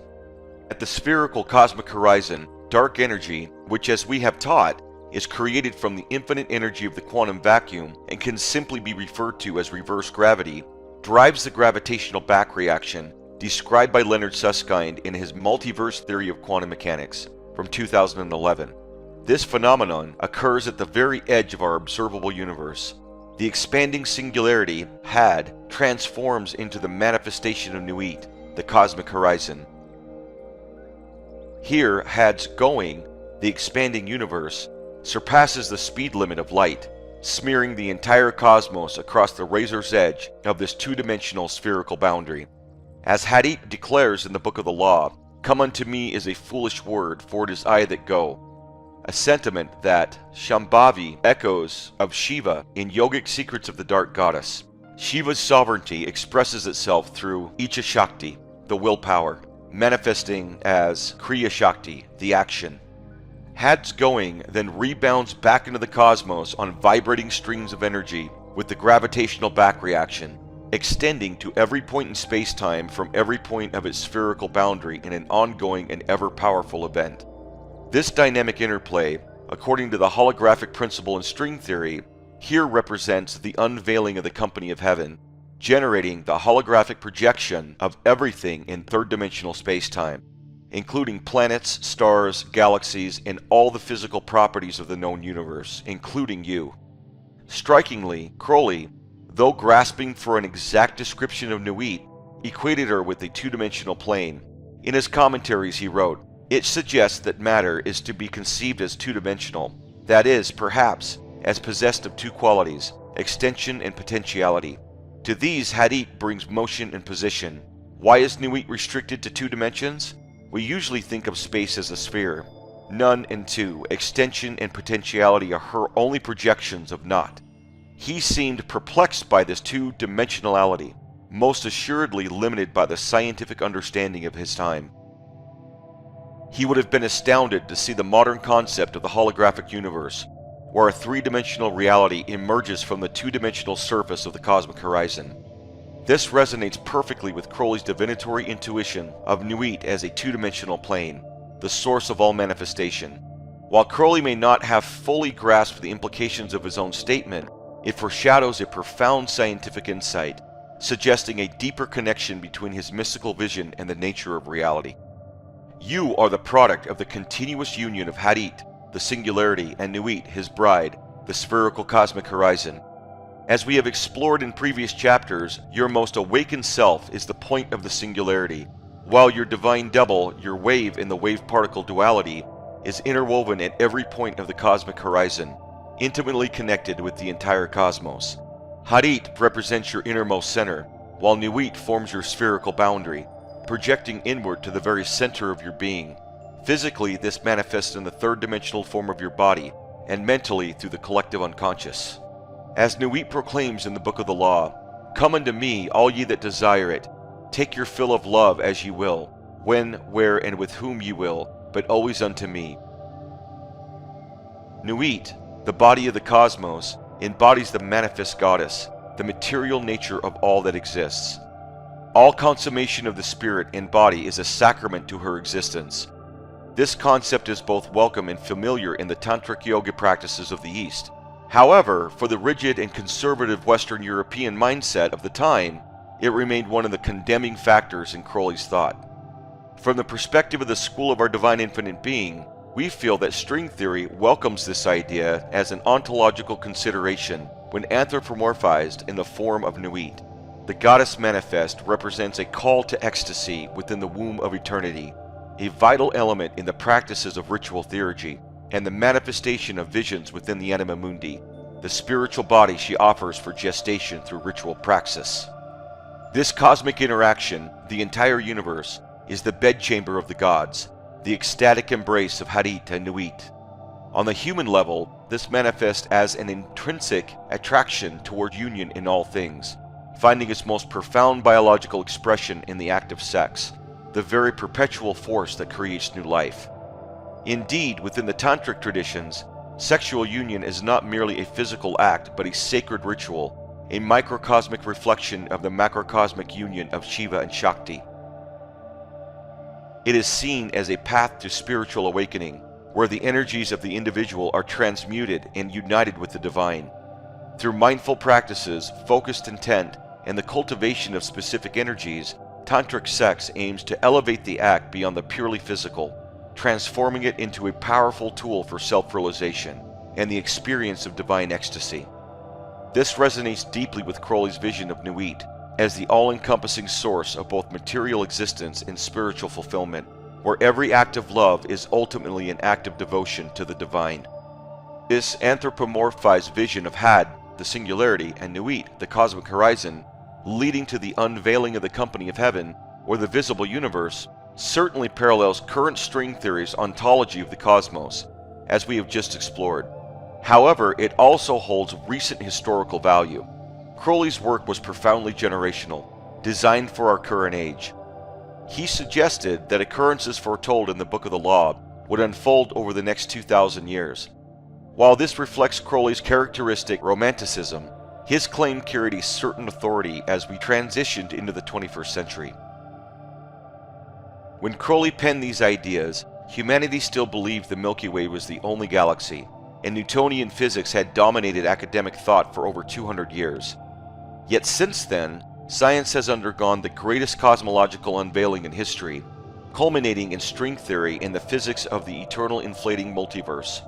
At the spherical cosmic horizon, dark energy, which as we have taught, is created from the infinite energy of the quantum vacuum and can simply be referred to as reverse gravity, drives the gravitational back reaction described by Leonard Susskind in his Multiverse Theory of Quantum Mechanics from 2011. This phenomenon occurs at the very edge of our observable universe. The expanding singularity, Had, transforms into the manifestation of Nuit, the cosmic horizon. Here, Had's going, the expanding universe, surpasses the speed limit of light, smearing the entire cosmos across the razor's edge of this two-dimensional spherical boundary. As Hadit declares in the Book of the Law, "Come unto me is a foolish word, for it is I that go," a sentiment that Shambhavi echoes of Shiva in Yogic Secrets of the Dark Goddess. Shiva's sovereignty expresses itself through Icha Shakti, the willpower, manifesting as Kriya Shakti, the action. Had's going then rebounds back into the cosmos on vibrating strings of energy with the gravitational back reaction, extending to every point in space-time from every point of its spherical boundary in an ongoing and ever-powerful event. This dynamic interplay, according to the holographic principle in string theory, here represents the unveiling of the company of heaven, generating the holographic projection of everything in third-dimensional space-time, including planets, stars, galaxies, and all the physical properties of the known universe, including you. Strikingly, Crowley, though grasping for an exact description of Nuit, equated her with a two-dimensional plane. In his commentaries he wrote, "It suggests that matter is to be conceived as two-dimensional, that is, perhaps, as possessed of two qualities, extension and potentiality. To these Hadit brings motion and position. Why is Nuit restricted to two dimensions? We usually think of space as a sphere. None and two, extension and potentiality are her only projections of naught." He seemed perplexed by this two-dimensionality, most assuredly limited by the scientific understanding of his time. He would have been astounded to see the modern concept of the holographic universe, where a three-dimensional reality emerges from the two-dimensional surface of the cosmic horizon. This resonates perfectly with Crowley's divinatory intuition of Nuit as a two-dimensional plane, the source of all manifestation. While Crowley may not have fully grasped the implications of his own statement, it foreshadows a profound scientific insight, suggesting a deeper connection between his mystical vision and the nature of reality. You are the product of the continuous union of Hadit, the singularity, and Nuit, his bride, the spherical cosmic horizon. As we have explored in previous chapters, your most awakened self is the point of the singularity, while your divine double, your wave in the wave-particle duality, is interwoven at every point of the cosmic horizon, intimately connected with the entire cosmos. Hadit represents your innermost center, while Nuit forms your spherical boundary, projecting inward to the very center of your being. Physically, this manifests in the third-dimensional form of your body, and mentally through the collective unconscious. As Nuit proclaims in the Book of the Law, "Come unto me, all ye that desire it. Take your fill of love as ye will, when, where, and with whom ye will, but always unto me." Nuit, the body of the cosmos, embodies the manifest goddess, the material nature of all that exists. All consummation of the spirit and body is a sacrament to her existence. This concept is both welcome and familiar in the tantric yoga practices of the East. However, for the rigid and conservative Western European mindset of the time, it remained one of the condemning factors in Crowley's thought. From the perspective of the School of Our Divine Infinite Being, we feel that string theory welcomes this idea as an ontological consideration when anthropomorphized in the form of Nuit. The goddess manifest represents a call to ecstasy within the womb of eternity, a vital element in the practices of ritual theurgy, and the manifestation of visions within the anima mundi, the spiritual body she offers for gestation through ritual praxis. This cosmic interaction, the entire universe, is the bedchamber of the gods, the ecstatic embrace of Hadit and Nuit. On the human level, this manifests as an intrinsic attraction toward union in all things, finding its most profound biological expression in the act of sex, the very perpetual force that creates new life. Indeed, within the tantric traditions, sexual union is not merely a physical act but a sacred ritual, a microcosmic reflection of the macrocosmic union of Shiva and Shakti. It is seen as a path to spiritual awakening, where the energies of the individual are transmuted and united with the divine. Through mindful practices, focused intent, and the cultivation of specific energies, tantric sex aims to elevate the act beyond the purely physical, transforming it into a powerful tool for self-realization and the experience of divine ecstasy. This resonates deeply with Crowley's vision of Nuit as the all-encompassing source of both material existence and spiritual fulfillment, where every act of love is ultimately an act of devotion to the divine. This anthropomorphized vision of Had, the singularity, and Nuit, the cosmic horizon, leading to the unveiling of the company of heaven, or the visible universe, certainly parallels current string theory's ontology of the cosmos, as we have just explored. However, it also holds recent historical value. Crowley's work was profoundly generational, designed for our current age. He suggested that occurrences foretold in the Book of the Law would unfold over the next 2,000 years. While this reflects Crowley's characteristic romanticism, his claim carried a certain authority as we transitioned into the 21st century. When Crowley penned these ideas, humanity still believed the Milky Way was the only galaxy, and Newtonian physics had dominated academic thought for over 200 years. Yet since then, science has undergone the greatest cosmological unveiling in history, culminating in string theory and the physics of the eternal inflating multiverse.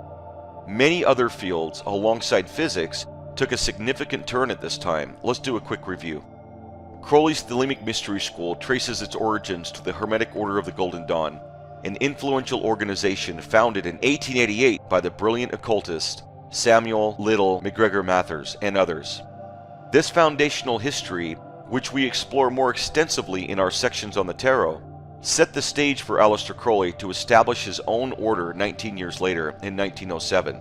Many other fields, alongside physics, took a significant turn at this time. Let's do a quick review. Crowley's Thelemic Mystery School traces its origins to the Hermetic Order of the Golden Dawn, an influential organization founded in 1888 by the brilliant occultist Samuel Liddell McGregor Mathers and others. This foundational history, which we explore more extensively in our sections on the tarot, set the stage for Aleister Crowley to establish his own order 19 years later in 1907.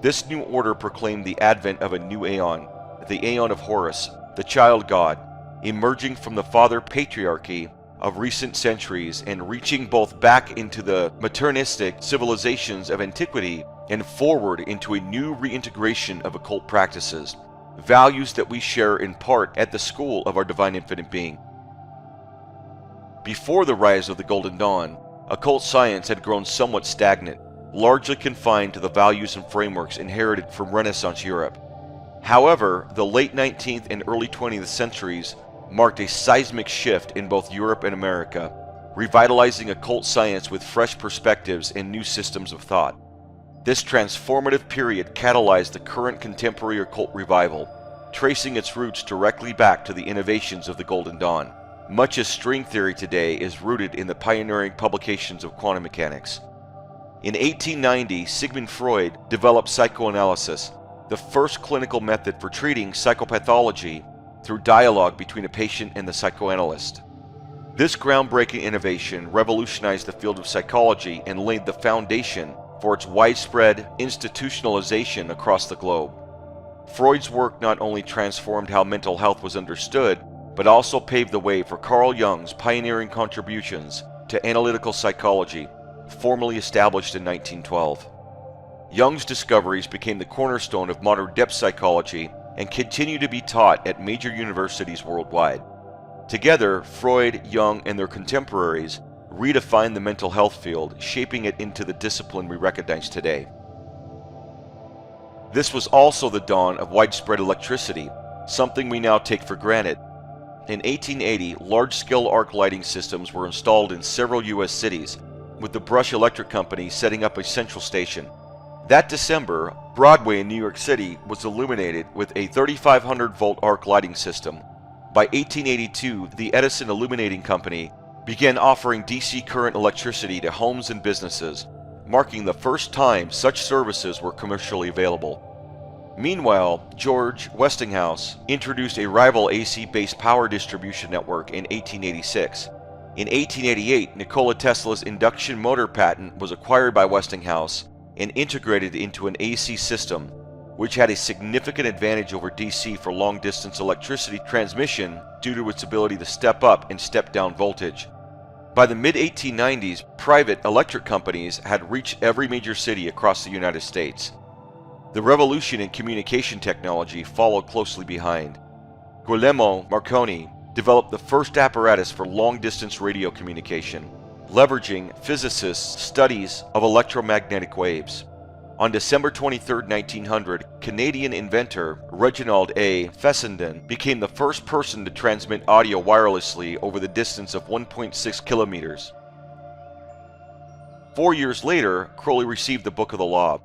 This new order proclaimed the advent of a new aeon, the Aeon of Horus, the child god, emerging from the father patriarchy of recent centuries and reaching both back into the materialistic civilizations of antiquity and forward into a new reintegration of occult practices, values that we share in part at the School of Our Divine Infinite Being. Before the rise of the Golden Dawn, occult science had grown somewhat stagnant, largely confined to the values and frameworks inherited from Renaissance Europe. However, the late 19th and early 20th centuries marked a seismic shift in both Europe and America, revitalizing occult science with fresh perspectives and new systems of thought. This transformative period catalyzed the current contemporary occult revival, tracing its roots directly back to the innovations of the Golden Dawn, much as string theory today is rooted in the pioneering publications of quantum mechanics. In 1890, Sigmund Freud developed psychoanalysis, the first clinical method for treating psychopathology through dialogue between a patient and the psychoanalyst. This groundbreaking innovation revolutionized the field of psychology and laid the foundation for its widespread institutionalization across the globe. Freud's work not only transformed how mental health was understood, but also paved the way for Carl Jung's pioneering contributions to analytical psychology, formally established in 1912. Jung's discoveries became the cornerstone of modern depth psychology and continue to be taught at major universities worldwide. Together, Freud, Jung, and their contemporaries redefined the mental health field, shaping it into the discipline we recognize today. This was also the dawn of widespread electricity, something we now take for granted. In 1880, large-scale arc lighting systems were installed in several U.S. cities, with the Brush Electric Company setting up a central station. That December, Broadway in New York City was illuminated with a 3,500-volt arc lighting system. By 1882, the Edison Illuminating Company began offering DC current electricity to homes and businesses, marking the first time such services were commercially available. Meanwhile, George Westinghouse introduced a rival AC-based power distribution network in 1886. In 1888, Nikola Tesla's induction motor patent was acquired by Westinghouse and integrated into an AC system, which had a significant advantage over DC for long-distance electricity transmission due to its ability to step up and step down voltage. By the mid-1890s, private electric companies had reached every major city across the United States. The revolution in communication technology followed closely behind. Guglielmo Marconi developed the first apparatus for long-distance radio communication, leveraging physicists' studies of electromagnetic waves. On December 23, 1900, Canadian inventor Reginald A. Fessenden became the first person to transmit audio wirelessly over the distance of 1.6 kilometers. 4 years later, Crowley received the Book of the Law.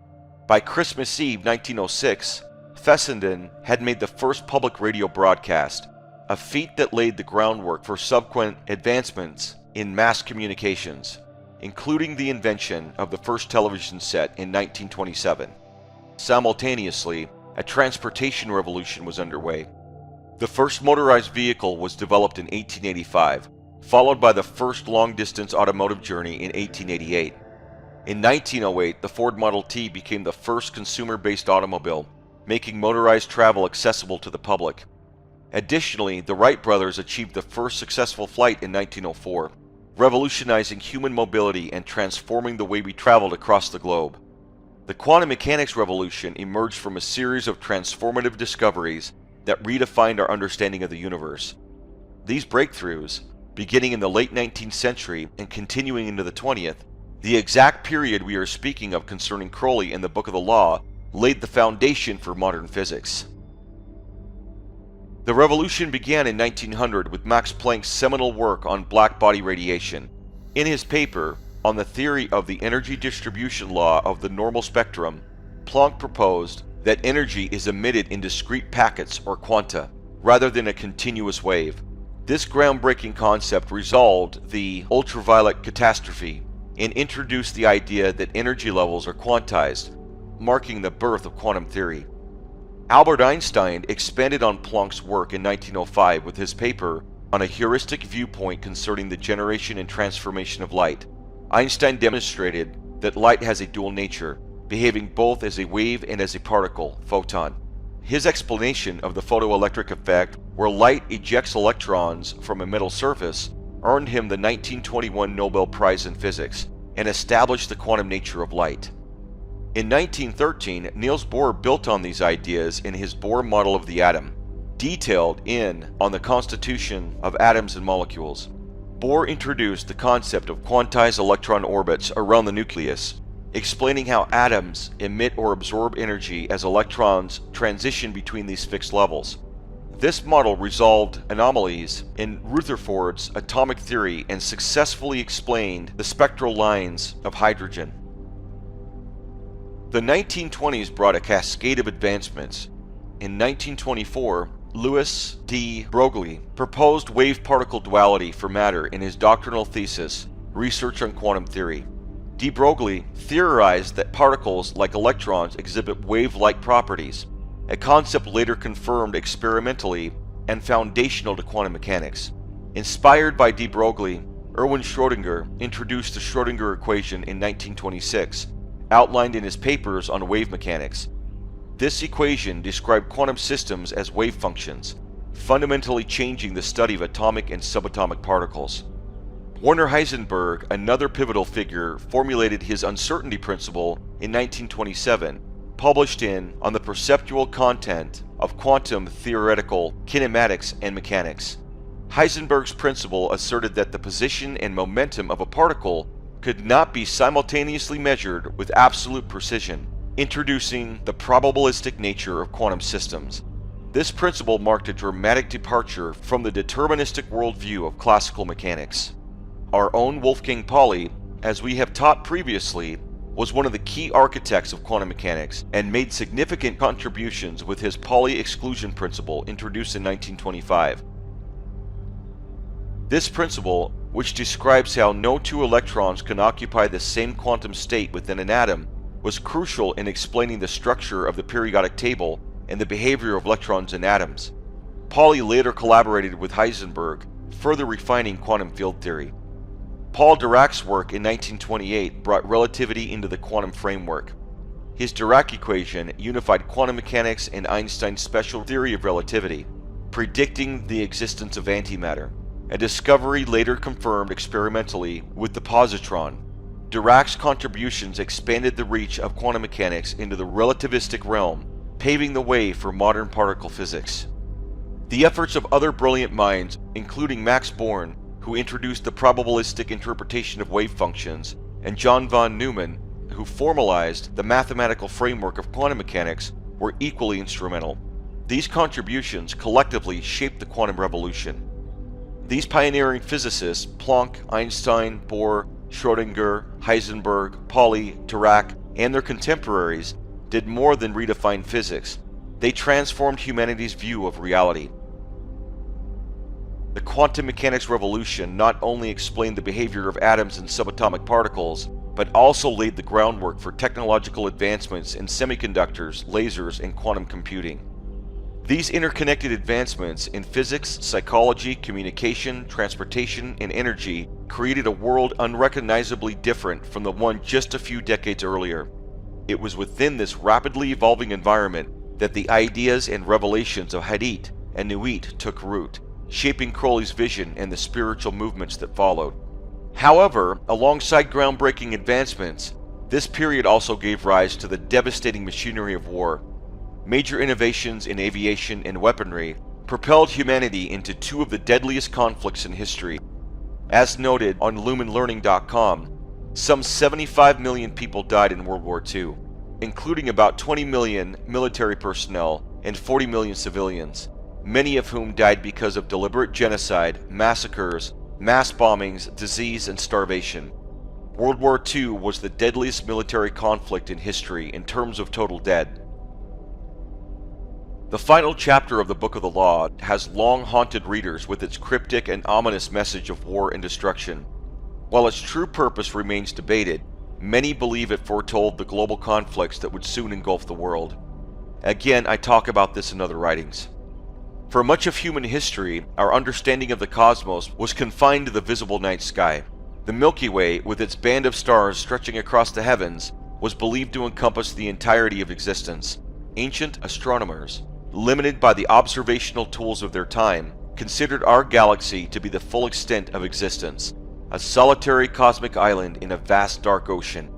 By Christmas Eve 1906, Fessenden had made the first public radio broadcast, a feat that laid the groundwork for subsequent advancements in mass communications, including the invention of the first television set in 1927. Simultaneously, a transportation revolution was underway. The first motorized vehicle was developed in 1885, followed by the first long-distance automotive journey in 1888. In 1908, the Ford Model T became the first consumer-based automobile, making motorized travel accessible to the public. Additionally, the Wright brothers achieved the first successful flight in 1904, revolutionizing human mobility and transforming the way we traveled across the globe. The quantum mechanics revolution emerged from a series of transformative discoveries that redefined our understanding of the universe. These breakthroughs, beginning in the late 19th century and continuing into the 20th, the exact period we are speaking of concerning Crowley and the Book of the Law, laid the foundation for modern physics. The revolution began in 1900 with Max Planck's seminal work on black-body radiation. In his paper, On the Theory of the Energy Distribution Law of the Normal Spectrum, Planck proposed that energy is emitted in discrete packets or quanta, rather than a continuous wave. This groundbreaking concept resolved the ultraviolet catastrophe and introduced the idea that energy levels are quantized, marking the birth of quantum theory. Albert Einstein expanded on Planck's work in 1905 with his paper on a heuristic viewpoint concerning the generation and transformation of light. Einstein demonstrated that light has a dual nature, behaving both as a wave and as a particle, photon. His explanation of the photoelectric effect, where light ejects electrons from a metal surface, earned him the 1921 Nobel Prize in Physics and established the quantum nature of light. In 1913, Niels Bohr built on these ideas in his Bohr model of the atom, detailed in On the Constitution of Atoms and Molecules. Bohr introduced the concept of quantized electron orbits around the nucleus, explaining how atoms emit or absorb energy as electrons transition between these fixed levels. This model resolved anomalies in Rutherford's atomic theory and successfully explained the spectral lines of hydrogen. The 1920s brought a cascade of advancements. In 1924, Louis de Broglie proposed wave-particle duality for matter in his doctrinal thesis, Research on Quantum Theory. De Broglie theorized that particles, like electrons, exhibit wave-like properties, a concept later confirmed experimentally and foundational to quantum mechanics. Inspired by de Broglie, Erwin Schrödinger introduced the Schrödinger equation in 1926, outlined in his papers on wave mechanics. This equation described quantum systems as wave functions, fundamentally changing the study of atomic and subatomic particles. Werner Heisenberg, another pivotal figure, formulated his uncertainty principle in 1927, published On the Perceptual Content of Quantum Theoretical Kinematics and Mechanics. Heisenberg's principle asserted that the position and momentum of a particle could not be simultaneously measured with absolute precision, introducing the probabilistic nature of quantum systems. This principle marked a dramatic departure from the deterministic worldview of classical mechanics. Our own Wolfgang Pauli, as we have taught previously, was one of the key architects of quantum mechanics and made significant contributions with his Pauli exclusion principle introduced in 1925. This principle, which describes how no two electrons can occupy the same quantum state within an atom, was crucial in explaining the structure of the periodic table and the behavior of electrons in atoms. Pauli later collaborated with Heisenberg, further refining quantum field theory. Paul Dirac's work in 1928 brought relativity into the quantum framework. His Dirac equation unified quantum mechanics and Einstein's special theory of relativity, predicting the existence of antimatter, a discovery later confirmed experimentally with the positron. Dirac's contributions expanded the reach of quantum mechanics into the relativistic realm, paving the way for modern particle physics. The efforts of other brilliant minds, including Max Born, who introduced the probabilistic interpretation of wave functions, and John von Neumann, who formalized the mathematical framework of quantum mechanics, were equally instrumental. These contributions collectively shaped the quantum revolution. These pioneering physicists, Planck, Einstein, Bohr, Schrödinger, Heisenberg, Pauli, Dirac, and their contemporaries, did more than redefine physics. They transformed humanity's view of reality. The quantum mechanics revolution not only explained the behavior of atoms and subatomic particles, but also laid the groundwork for technological advancements in semiconductors, lasers, and quantum computing. These interconnected advancements in physics, psychology, communication, transportation, and energy created a world unrecognizably different from the one just a few decades earlier. It was within this rapidly evolving environment that the ideas and revelations of Hadit and Nuit took root, shaping Crowley's vision and the spiritual movements that followed. However, alongside groundbreaking advancements, this period also gave rise to the devastating machinery of war. Major innovations in aviation and weaponry propelled humanity into two of the deadliest conflicts in history. As noted on lumenlearning.com, some 75 million people died in World War II, including about 20 million military personnel and 40 million civilians, many of whom died because of deliberate genocide, massacres, mass bombings, disease, and starvation. World War II was the deadliest military conflict in history in terms of total dead. The final chapter of the Book of the Law has long haunted readers with its cryptic and ominous message of war and destruction. While its true purpose remains debated, many believe it foretold the global conflicts that would soon engulf the world. Again, I talk about this in other writings. For much of human history, our understanding of the cosmos was confined to the visible night sky. The Milky Way, with its band of stars stretching across the heavens, was believed to encompass the entirety of existence. Ancient astronomers, limited by the observational tools of their time, considered our galaxy to be the full extent of existence, a solitary cosmic island in a vast dark ocean.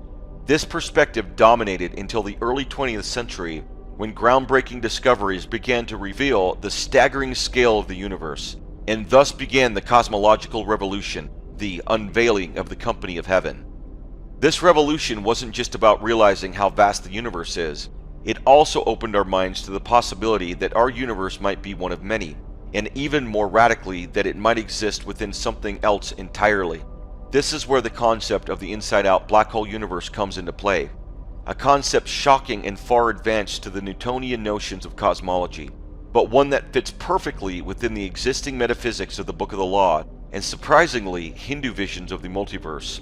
This perspective dominated until the early 20th century, when groundbreaking discoveries began to reveal the staggering scale of the universe, and thus began the cosmological revolution, the unveiling of the company of heaven. This revolution wasn't just about realizing how vast the universe is. It also opened our minds to the possibility that our universe might be one of many, and even more radically that it might exist within something else entirely. This is where the concept of the inside-out black hole universe comes into play. a concept shocking and far advanced to the Newtonian notions of cosmology, but one that fits perfectly within the existing metaphysics of the Book of the Law and surprisingly Hindu visions of the multiverse.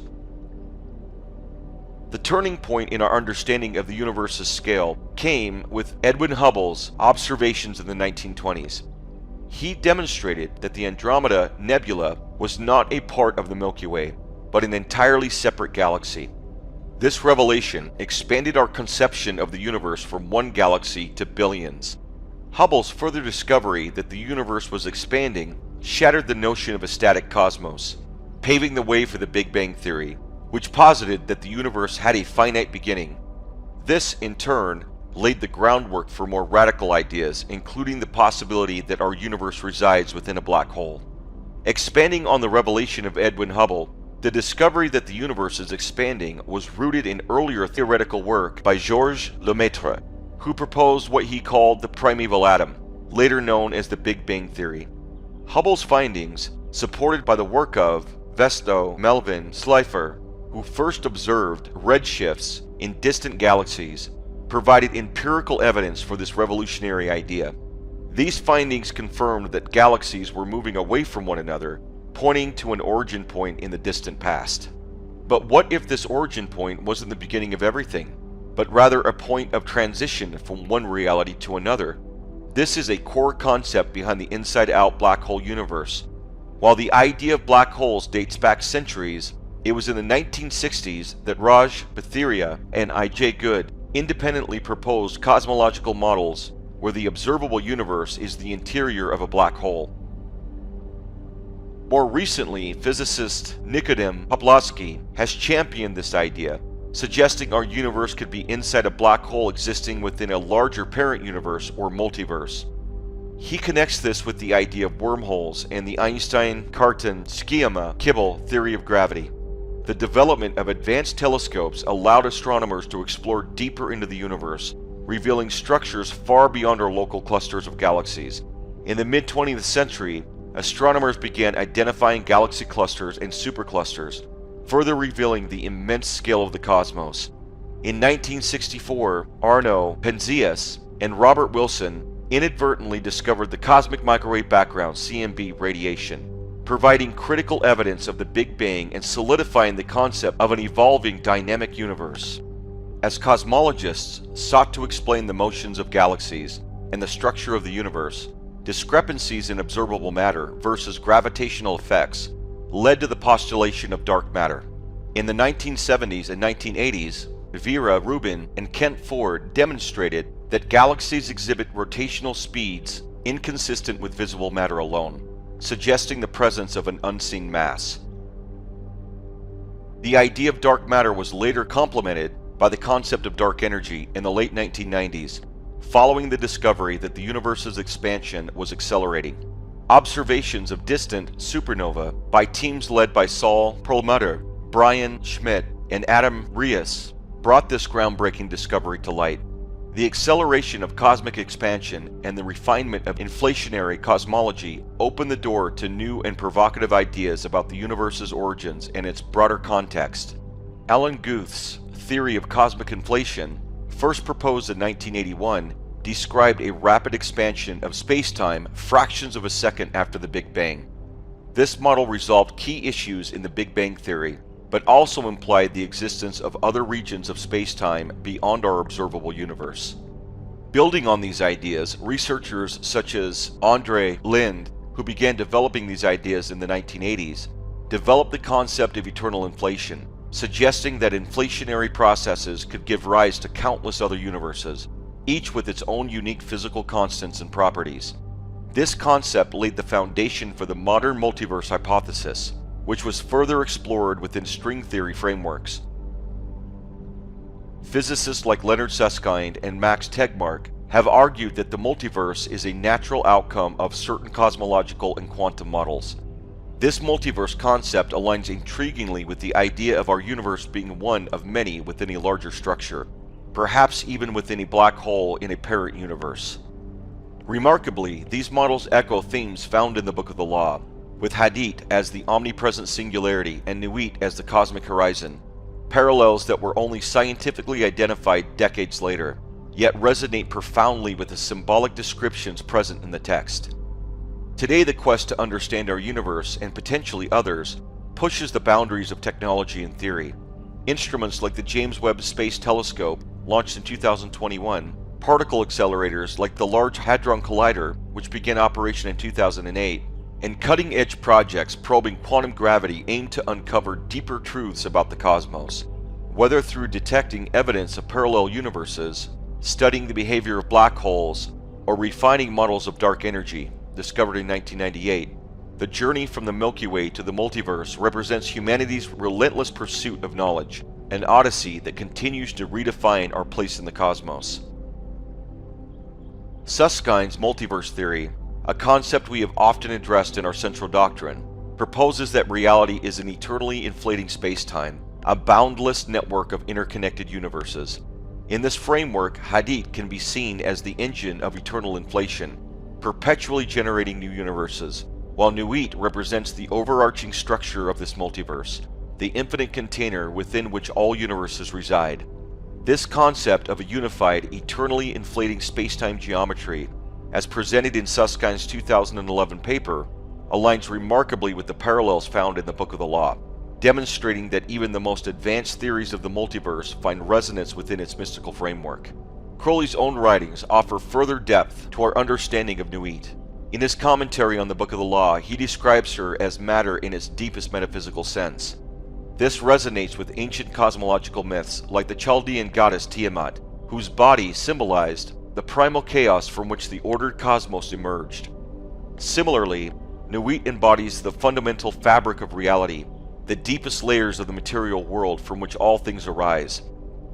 The turning point in our understanding of the universe's scale came with Edwin Hubble's observations in the 1920s. He demonstrated that the Andromeda Nebula was not a part of the Milky Way, but an entirely separate galaxy. This revelation expanded our conception of the universe from one galaxy to billions. Hubble's further discovery that the universe was expanding shattered the notion of a static cosmos, paving the way for the Big Bang Theory, which posited that the universe had a finite beginning. This, in turn, laid the groundwork for more radical ideas, including the possibility that our universe resides within a black hole. Expanding on the revelation of Edwin Hubble, the discovery that the universe is expanding was rooted in earlier theoretical work by Georges Lemaitre, who proposed what he called the primeval atom, later known as the Big Bang Theory. Hubble's findings, supported by the work of Vesto, Melvin, Slipher, who first observed redshifts in distant galaxies, provided empirical evidence for this revolutionary idea. These findings confirmed that galaxies were moving away from one another, pointing to an origin point in the distant past. But what if this origin point wasn't the beginning of everything, but rather a point of transition from one reality to another? This is a core concept behind the inside-out black hole universe. While the idea of black holes dates back centuries, it was in the 1960s that Raj Bhatia and I.J. Good independently proposed cosmological models where the observable universe is the interior of a black hole. More recently, physicist Nikodem Poplawski has championed this idea, suggesting our universe could be inside a black hole existing within a larger parent universe or multiverse. He connects this with the idea of wormholes and the Einstein-Cartan-Schema-Kibble theory of gravity. The development of advanced telescopes allowed astronomers to explore deeper into the universe, revealing structures far beyond our local clusters of galaxies. In the mid-20th century, astronomers began identifying galaxy clusters and superclusters, further revealing the immense scale of the cosmos. In 1964, Arno Penzias and Robert Wilson inadvertently discovered the cosmic microwave background (CMB) radiation, providing critical evidence of the Big Bang and solidifying the concept of an evolving dynamic universe. As cosmologists sought to explain the motions of galaxies and the structure of the universe, discrepancies in observable matter versus gravitational effects led to the postulation of dark matter. In the 1970s and 1980s, Vera Rubin and Kent Ford demonstrated that galaxies exhibit rotational speeds inconsistent with visible matter alone, suggesting the presence of an unseen mass. The idea of dark matter was later complemented by the concept of dark energy in the late 1990s, following the discovery that the universe's expansion was accelerating. Observations of distant supernova by teams led by Saul Perlmutter, Brian Schmidt, and Adam Rees brought this groundbreaking discovery to light. The acceleration of cosmic expansion and the refinement of inflationary cosmology opened the door to new and provocative ideas about the universe's origins and its broader context. Alan Guth's theory of cosmic inflation, first proposed in 1981, described a rapid expansion of space-time fractions of a second after the Big Bang. This model resolved key issues in the Big Bang theory, but also implied the existence of other regions of space-time beyond our observable universe. Building on these ideas, researchers such as Andre Linde, who began developing these ideas in the 1980s, developed the concept of eternal inflation, suggesting that inflationary processes could give rise to countless other universes, each with its own unique physical constants and properties. This concept laid the foundation for the modern multiverse hypothesis, which was further explored within string theory frameworks. Physicists like Leonard Susskind and Max Tegmark have argued that the multiverse is a natural outcome of certain cosmological and quantum models. This multiverse concept aligns intriguingly with the idea of our universe being one of many within a larger structure, perhaps even within a black hole in a parent universe. Remarkably, these models echo themes found in the Book of the Law, with Hadit as the omnipresent singularity and Nuit as the cosmic horizon. parallels that were only scientifically identified decades later, yet resonate profoundly with the symbolic descriptions present in the text. Today, the quest to understand our universe and potentially others pushes the boundaries of technology and theory. Instruments like the James Webb Space Telescope, launched in 2021, particle accelerators like the Large Hadron Collider, which began operation in 2008, and cutting-edge projects probing quantum gravity aim to uncover deeper truths about the cosmos, whether through detecting evidence of parallel universes, studying the behavior of black holes, or refining models of dark energy, discovered in 1998. The journey from the Milky Way to the multiverse represents humanity's relentless pursuit of knowledge, an odyssey that continues to redefine our place in the cosmos. Suskind's multiverse theory, a concept we have often addressed in our central doctrine, proposes that reality is an eternally inflating space-time, a boundless network of interconnected universes. In this framework, Hadit can be seen as the engine of eternal inflation, perpetually generating new universes, while Nuit represents the overarching structure of this multiverse, the infinite container within which all universes reside. This concept of a unified, eternally inflating space-time geometry, as presented in Suskind's 2011 paper, aligns remarkably with the parallels found in the Book of the Law, demonstrating that even the most advanced theories of the multiverse find resonance within its mystical framework. Crowley's own writings offer further depth to our understanding of Nuit. In his commentary on the Book of the Law, he describes her as matter in its deepest metaphysical sense. This resonates with ancient cosmological myths like the Chaldean goddess Tiamat, whose body symbolized the primal chaos from which the ordered cosmos emerged. Similarly, Nuit embodies the fundamental fabric of reality, the deepest layers of the material world from which all things arise.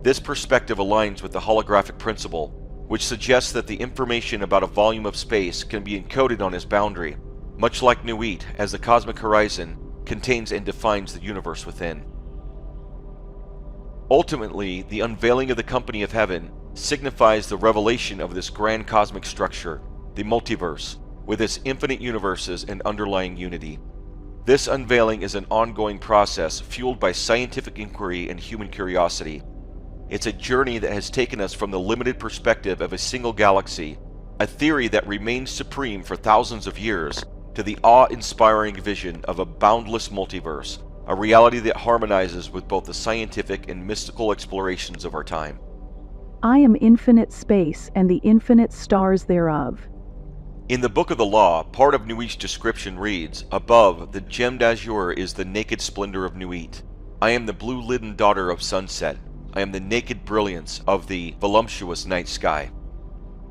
This perspective aligns with the holographic principle, which suggests that the information about a volume of space can be encoded on its boundary, much like Nuit, as the cosmic horizon contains and defines the universe within. Ultimately, the unveiling of the company of heaven signifies the revelation of this grand cosmic structure, the multiverse, with its infinite universes and underlying unity. This unveiling is an ongoing process fueled by scientific inquiry and human curiosity. It's a journey that has taken us from the limited perspective of a single galaxy, a theory that remains supreme for thousands of years, to the awe-inspiring vision of a boundless multiverse, a reality that harmonizes with both the scientific and mystical explorations of our time. I am infinite space and the infinite stars thereof. In the Book of the Law, part of Nuit's description reads, "Above, the gemmed azure is the naked splendor of Nuit. I am the blue-lidden daughter of sunset. I am the naked brilliance of the voluptuous night sky."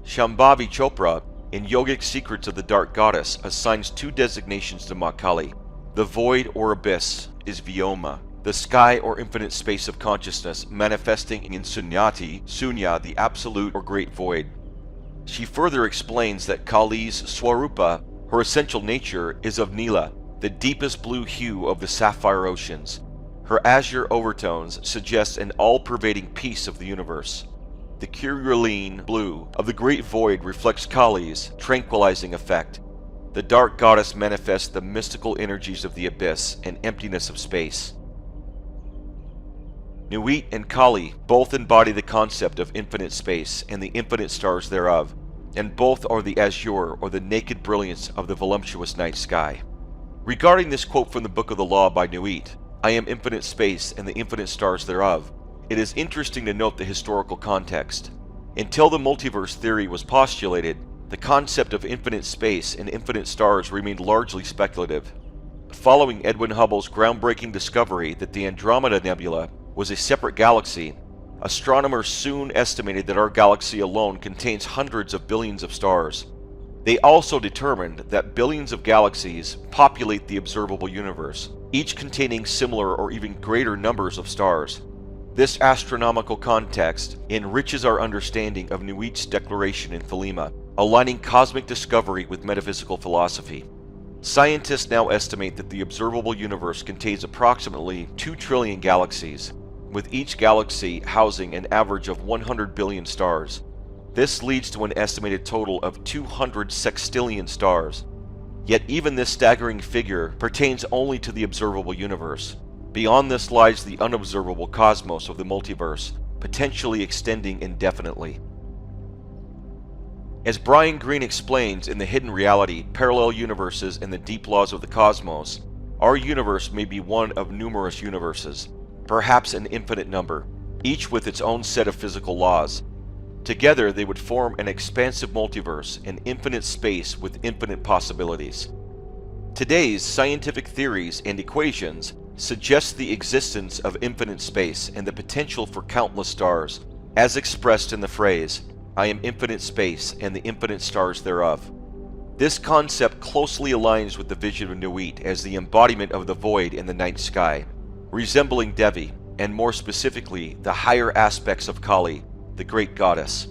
Shambhavi Chopra, in Yogic Secrets of the Dark Goddess, assigns two designations to Ma Kali. The void or abyss is Vyoma, the sky or infinite space of consciousness manifesting in Sunyati, Sunya, the absolute or great void. She further explains that Kali's Swarupa, her essential nature, is of Nila, the deepest blue hue of the sapphire oceans. Her azure overtones suggest an all-pervading peace of the universe. The Kyrilline blue of the great void reflects Kali's tranquilizing effect. The dark goddess manifests the mystical energies of the abyss and emptiness of space. Nuit and Kali both embody the concept of infinite space and the infinite stars thereof, and both are the azure or the naked brilliance of the voluptuous night sky. Regarding this quote from the Book of the Law by Nuit, "I am infinite space and the infinite stars thereof," it is interesting to note the historical context. Until the multiverse theory was postulated, the concept of infinite space and infinite stars remained largely speculative. Following Edwin Hubble's groundbreaking discovery that the Andromeda Nebula was a separate galaxy, astronomers soon estimated that our galaxy alone contains hundreds of billions of stars. They also determined that billions of galaxies populate the observable universe, each containing similar or even greater numbers of stars. This astronomical context enriches our understanding of Nuit's declaration in Thelema, aligning cosmic discovery with metaphysical philosophy. Scientists now estimate that the observable universe contains approximately 2 trillion galaxies, with each galaxy housing an average of 100 billion stars. This leads to an estimated total of 200 sextillion stars. Yet even this staggering figure pertains only to the observable universe. Beyond this lies the unobservable cosmos of the multiverse, potentially extending indefinitely. As Brian Greene explains in The Hidden Reality, Parallel Universes and the Deep Laws of the Cosmos, our universe may be one of numerous universes, perhaps an infinite number, each with its own set of physical laws. Together they would form an expansive multiverse, an infinite space with infinite possibilities. Today's scientific theories and equations suggest the existence of infinite space and the potential for countless stars, as expressed in the phrase, "I am infinite space and the infinite stars thereof." This concept closely aligns with the vision of Nuit as the embodiment of the void in the night sky, resembling Devi, and more specifically, the higher aspects of Kali, the great goddess.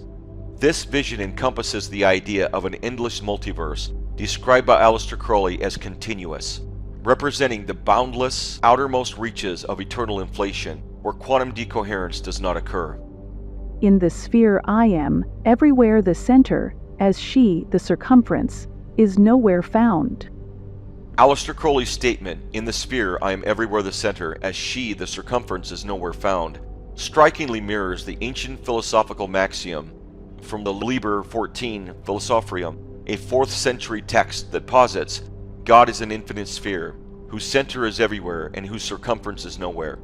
This vision encompasses the idea of an endless multiverse, described by Aleister Crowley as continuous, representing the boundless, outermost reaches of eternal inflation, where quantum decoherence does not occur. In the sphere I am, everywhere the center, as she, the circumference, is nowhere found. Aleister Crowley's statement, "In the sphere I am everywhere the center, as she, the circumference, is nowhere found," strikingly mirrors the ancient philosophical maxiom from the Liber 14 Philosophium, a 4th century text that posits God is an infinite sphere, whose center is everywhere and whose circumference is nowhere.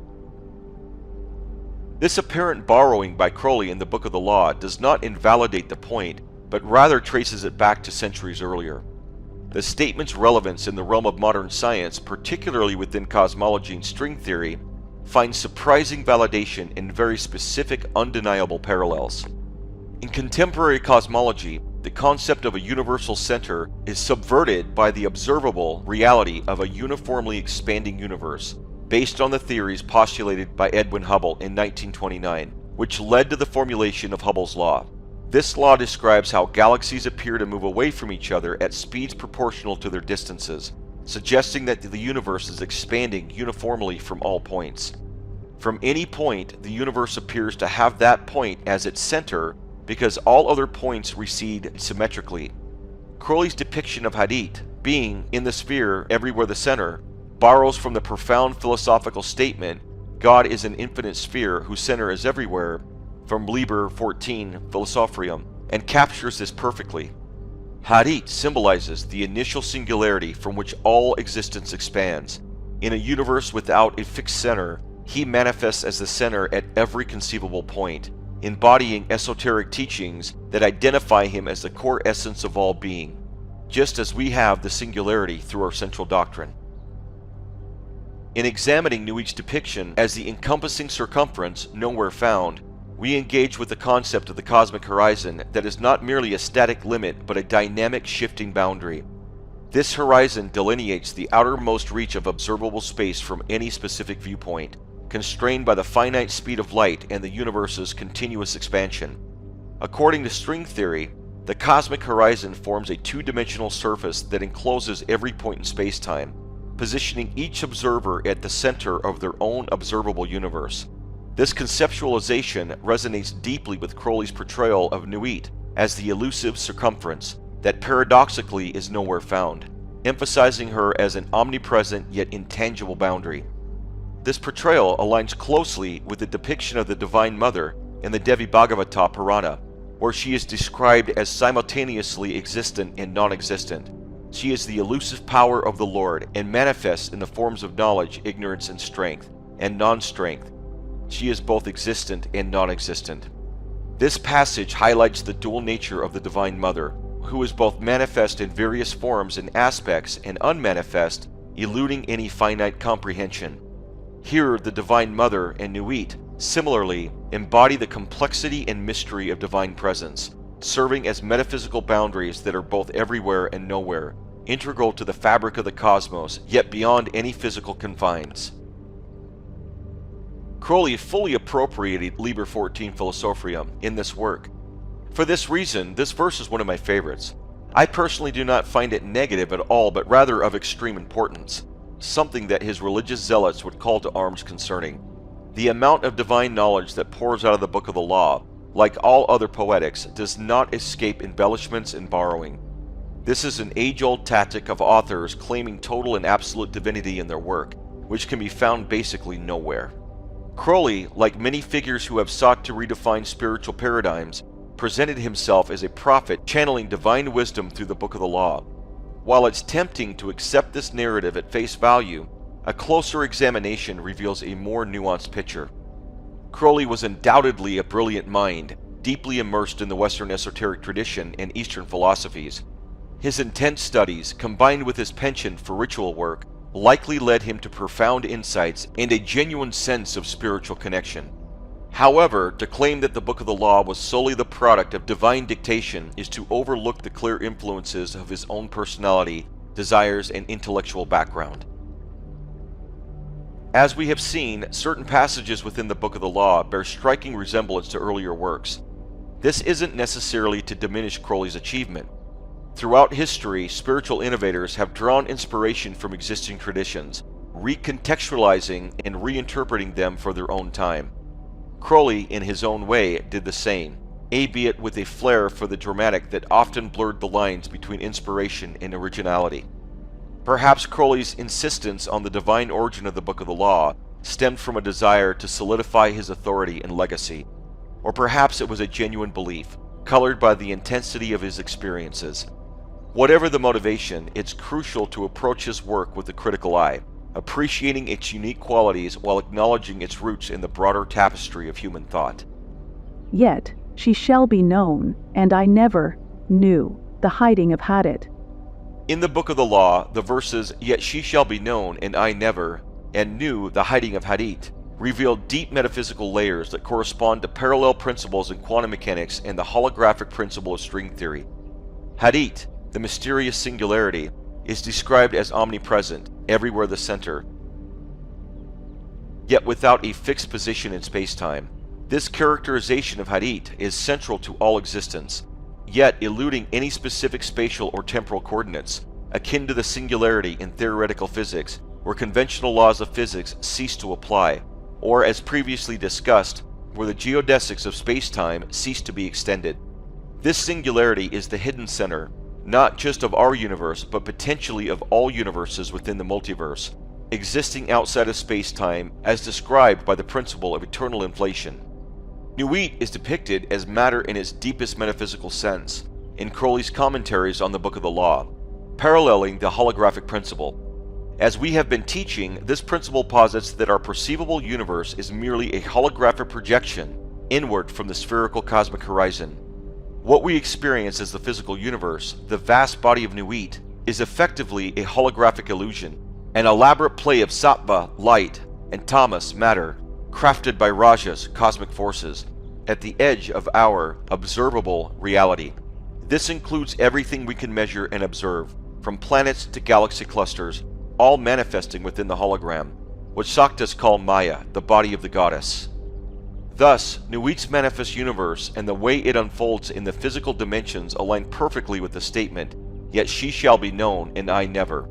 This apparent borrowing by Crowley in the Book of the Law does not invalidate the point, but rather traces it back to centuries earlier. The statement's relevance in the realm of modern science, particularly within cosmology and string theory, finds surprising validation in very specific, undeniable parallels. In contemporary cosmology, the concept of a universal center is subverted by the observable reality of a uniformly expanding universe, based on the theories postulated by Edwin Hubble in 1929, which led to the formulation of Hubble's law. This law describes how galaxies appear to move away from each other at speeds proportional to their distances, suggesting that the universe is expanding uniformly from all points. From any point, the universe appears to have that point as its center because all other points recede symmetrically. Crowley's depiction of Hadit, being in the sphere everywhere the center, borrows from the profound philosophical statement, God is an infinite sphere whose center is everywhere, from Liber 14 Philosophium, and captures this perfectly. Hadit symbolizes the initial singularity from which all existence expands. In a universe without a fixed center, he manifests as the center at every conceivable point, embodying esoteric teachings that identify him as the core essence of all being, just as we have the singularity through our central doctrine. In examining Nuit's depiction as the encompassing circumference nowhere found, we engage with the concept of the cosmic horizon that is not merely a static limit but a dynamic shifting boundary. This horizon delineates the outermost reach of observable space from any specific viewpoint, constrained by the finite speed of light and the universe's continuous expansion. According to string theory, the cosmic horizon forms a two-dimensional surface that encloses every point in space-time, positioning each observer at the center of their own observable universe. This conceptualization resonates deeply with Crowley's portrayal of Nuit as the elusive circumference that paradoxically is nowhere found, emphasizing her as an omnipresent yet intangible boundary. This portrayal aligns closely with the depiction of the Divine Mother in the Devi Bhagavata Purana, where she is described as simultaneously existent and non-existent. She is the elusive power of the Lord and manifests in the forms of knowledge, ignorance, and strength, and non-strength. She is both existent and non-existent. This passage highlights the dual nature of the Divine Mother, who is both manifest in various forms and aspects and unmanifest, eluding any finite comprehension. Here, the Divine Mother and Nuit similarly embody the complexity and mystery of divine presence, serving as metaphysical boundaries that are both everywhere and nowhere, integral to the fabric of the cosmos, yet beyond any physical confines. Crowley fully appropriated Liber 14 Philosophium in this work. For this reason, this verse is one of my favorites. I personally do not find it negative at all, but rather of extreme importance, something that his religious zealots would call to arms concerning. The amount of divine knowledge that pours out of the Book of the Law, like all other poetics, does not escape embellishments and borrowing. This is an age-old tactic of authors claiming total and absolute divinity in their work, which can be found basically nowhere. Crowley, like many figures who have sought to redefine spiritual paradigms, presented himself as a prophet channeling divine wisdom through the Book of the Law. While it's tempting to accept this narrative at face value, a closer examination reveals a more nuanced picture. Crowley was undoubtedly a brilliant mind, deeply immersed in the Western esoteric tradition and Eastern philosophies. His intense studies, combined with his penchant for ritual work, likely led him to profound insights and a genuine sense of spiritual connection. However, to claim that the Book of the Law was solely the product of divine dictation is to overlook the clear influences of his own personality, desires, and intellectual background. As we have seen, certain passages within the Book of the Law bear striking resemblance to earlier works. This isn't necessarily to diminish Crowley's achievement. Throughout history, spiritual innovators have drawn inspiration from existing traditions, recontextualizing and reinterpreting them for their own time. Crowley, in his own way, did the same, albeit with a flair for the dramatic that often blurred the lines between inspiration and originality. Perhaps Crowley's insistence on the divine origin of the Book of the Law stemmed from a desire to solidify his authority and legacy, or perhaps it was a genuine belief, colored by the intensity of his experiences. Whatever the motivation, it's crucial to approach his work with a critical eye, appreciating its unique qualities while acknowledging its roots in the broader tapestry of human thought. Yet she shall be known, and I never knew the hiding of Hadit. In the Book of the Law, the verses, "Yet she shall be known, and I never," and "knew the hiding of Hadit," reveal deep metaphysical layers that correspond to parallel principles in quantum mechanics and the holographic principle of string theory. Hadit, the mysterious singularity, is described as omnipresent, everywhere the center, yet without a fixed position in space-time. This characterization of Hadit is central to all existence, yet eluding any specific spatial or temporal coordinates, akin to the singularity in theoretical physics, where conventional laws of physics cease to apply, or, as previously discussed, where the geodesics of space-time cease to be extended. This singularity is the hidden center, not just of our universe, but potentially of all universes within the multiverse, existing outside of space-time as described by the principle of eternal inflation. Nuit is depicted as matter in its deepest metaphysical sense in Crowley's commentaries on the Book of the Law, paralleling the holographic principle. As we have been teaching, this principle posits that our perceivable universe is merely a holographic projection inward from the spherical cosmic horizon. What we experience as the physical universe, the vast body of Nuit, is effectively a holographic illusion, an elaborate play of sattva, light, and tamas, matter, crafted by rajas, cosmic forces, at the edge of our observable reality. This includes everything we can measure and observe, from planets to galaxy clusters, all manifesting within the hologram, which Shaktas call Maya, the body of the goddess. Thus, Nuit's manifest universe and the way it unfolds in the physical dimensions align perfectly with the statement, "Yet she shall be known, and I never."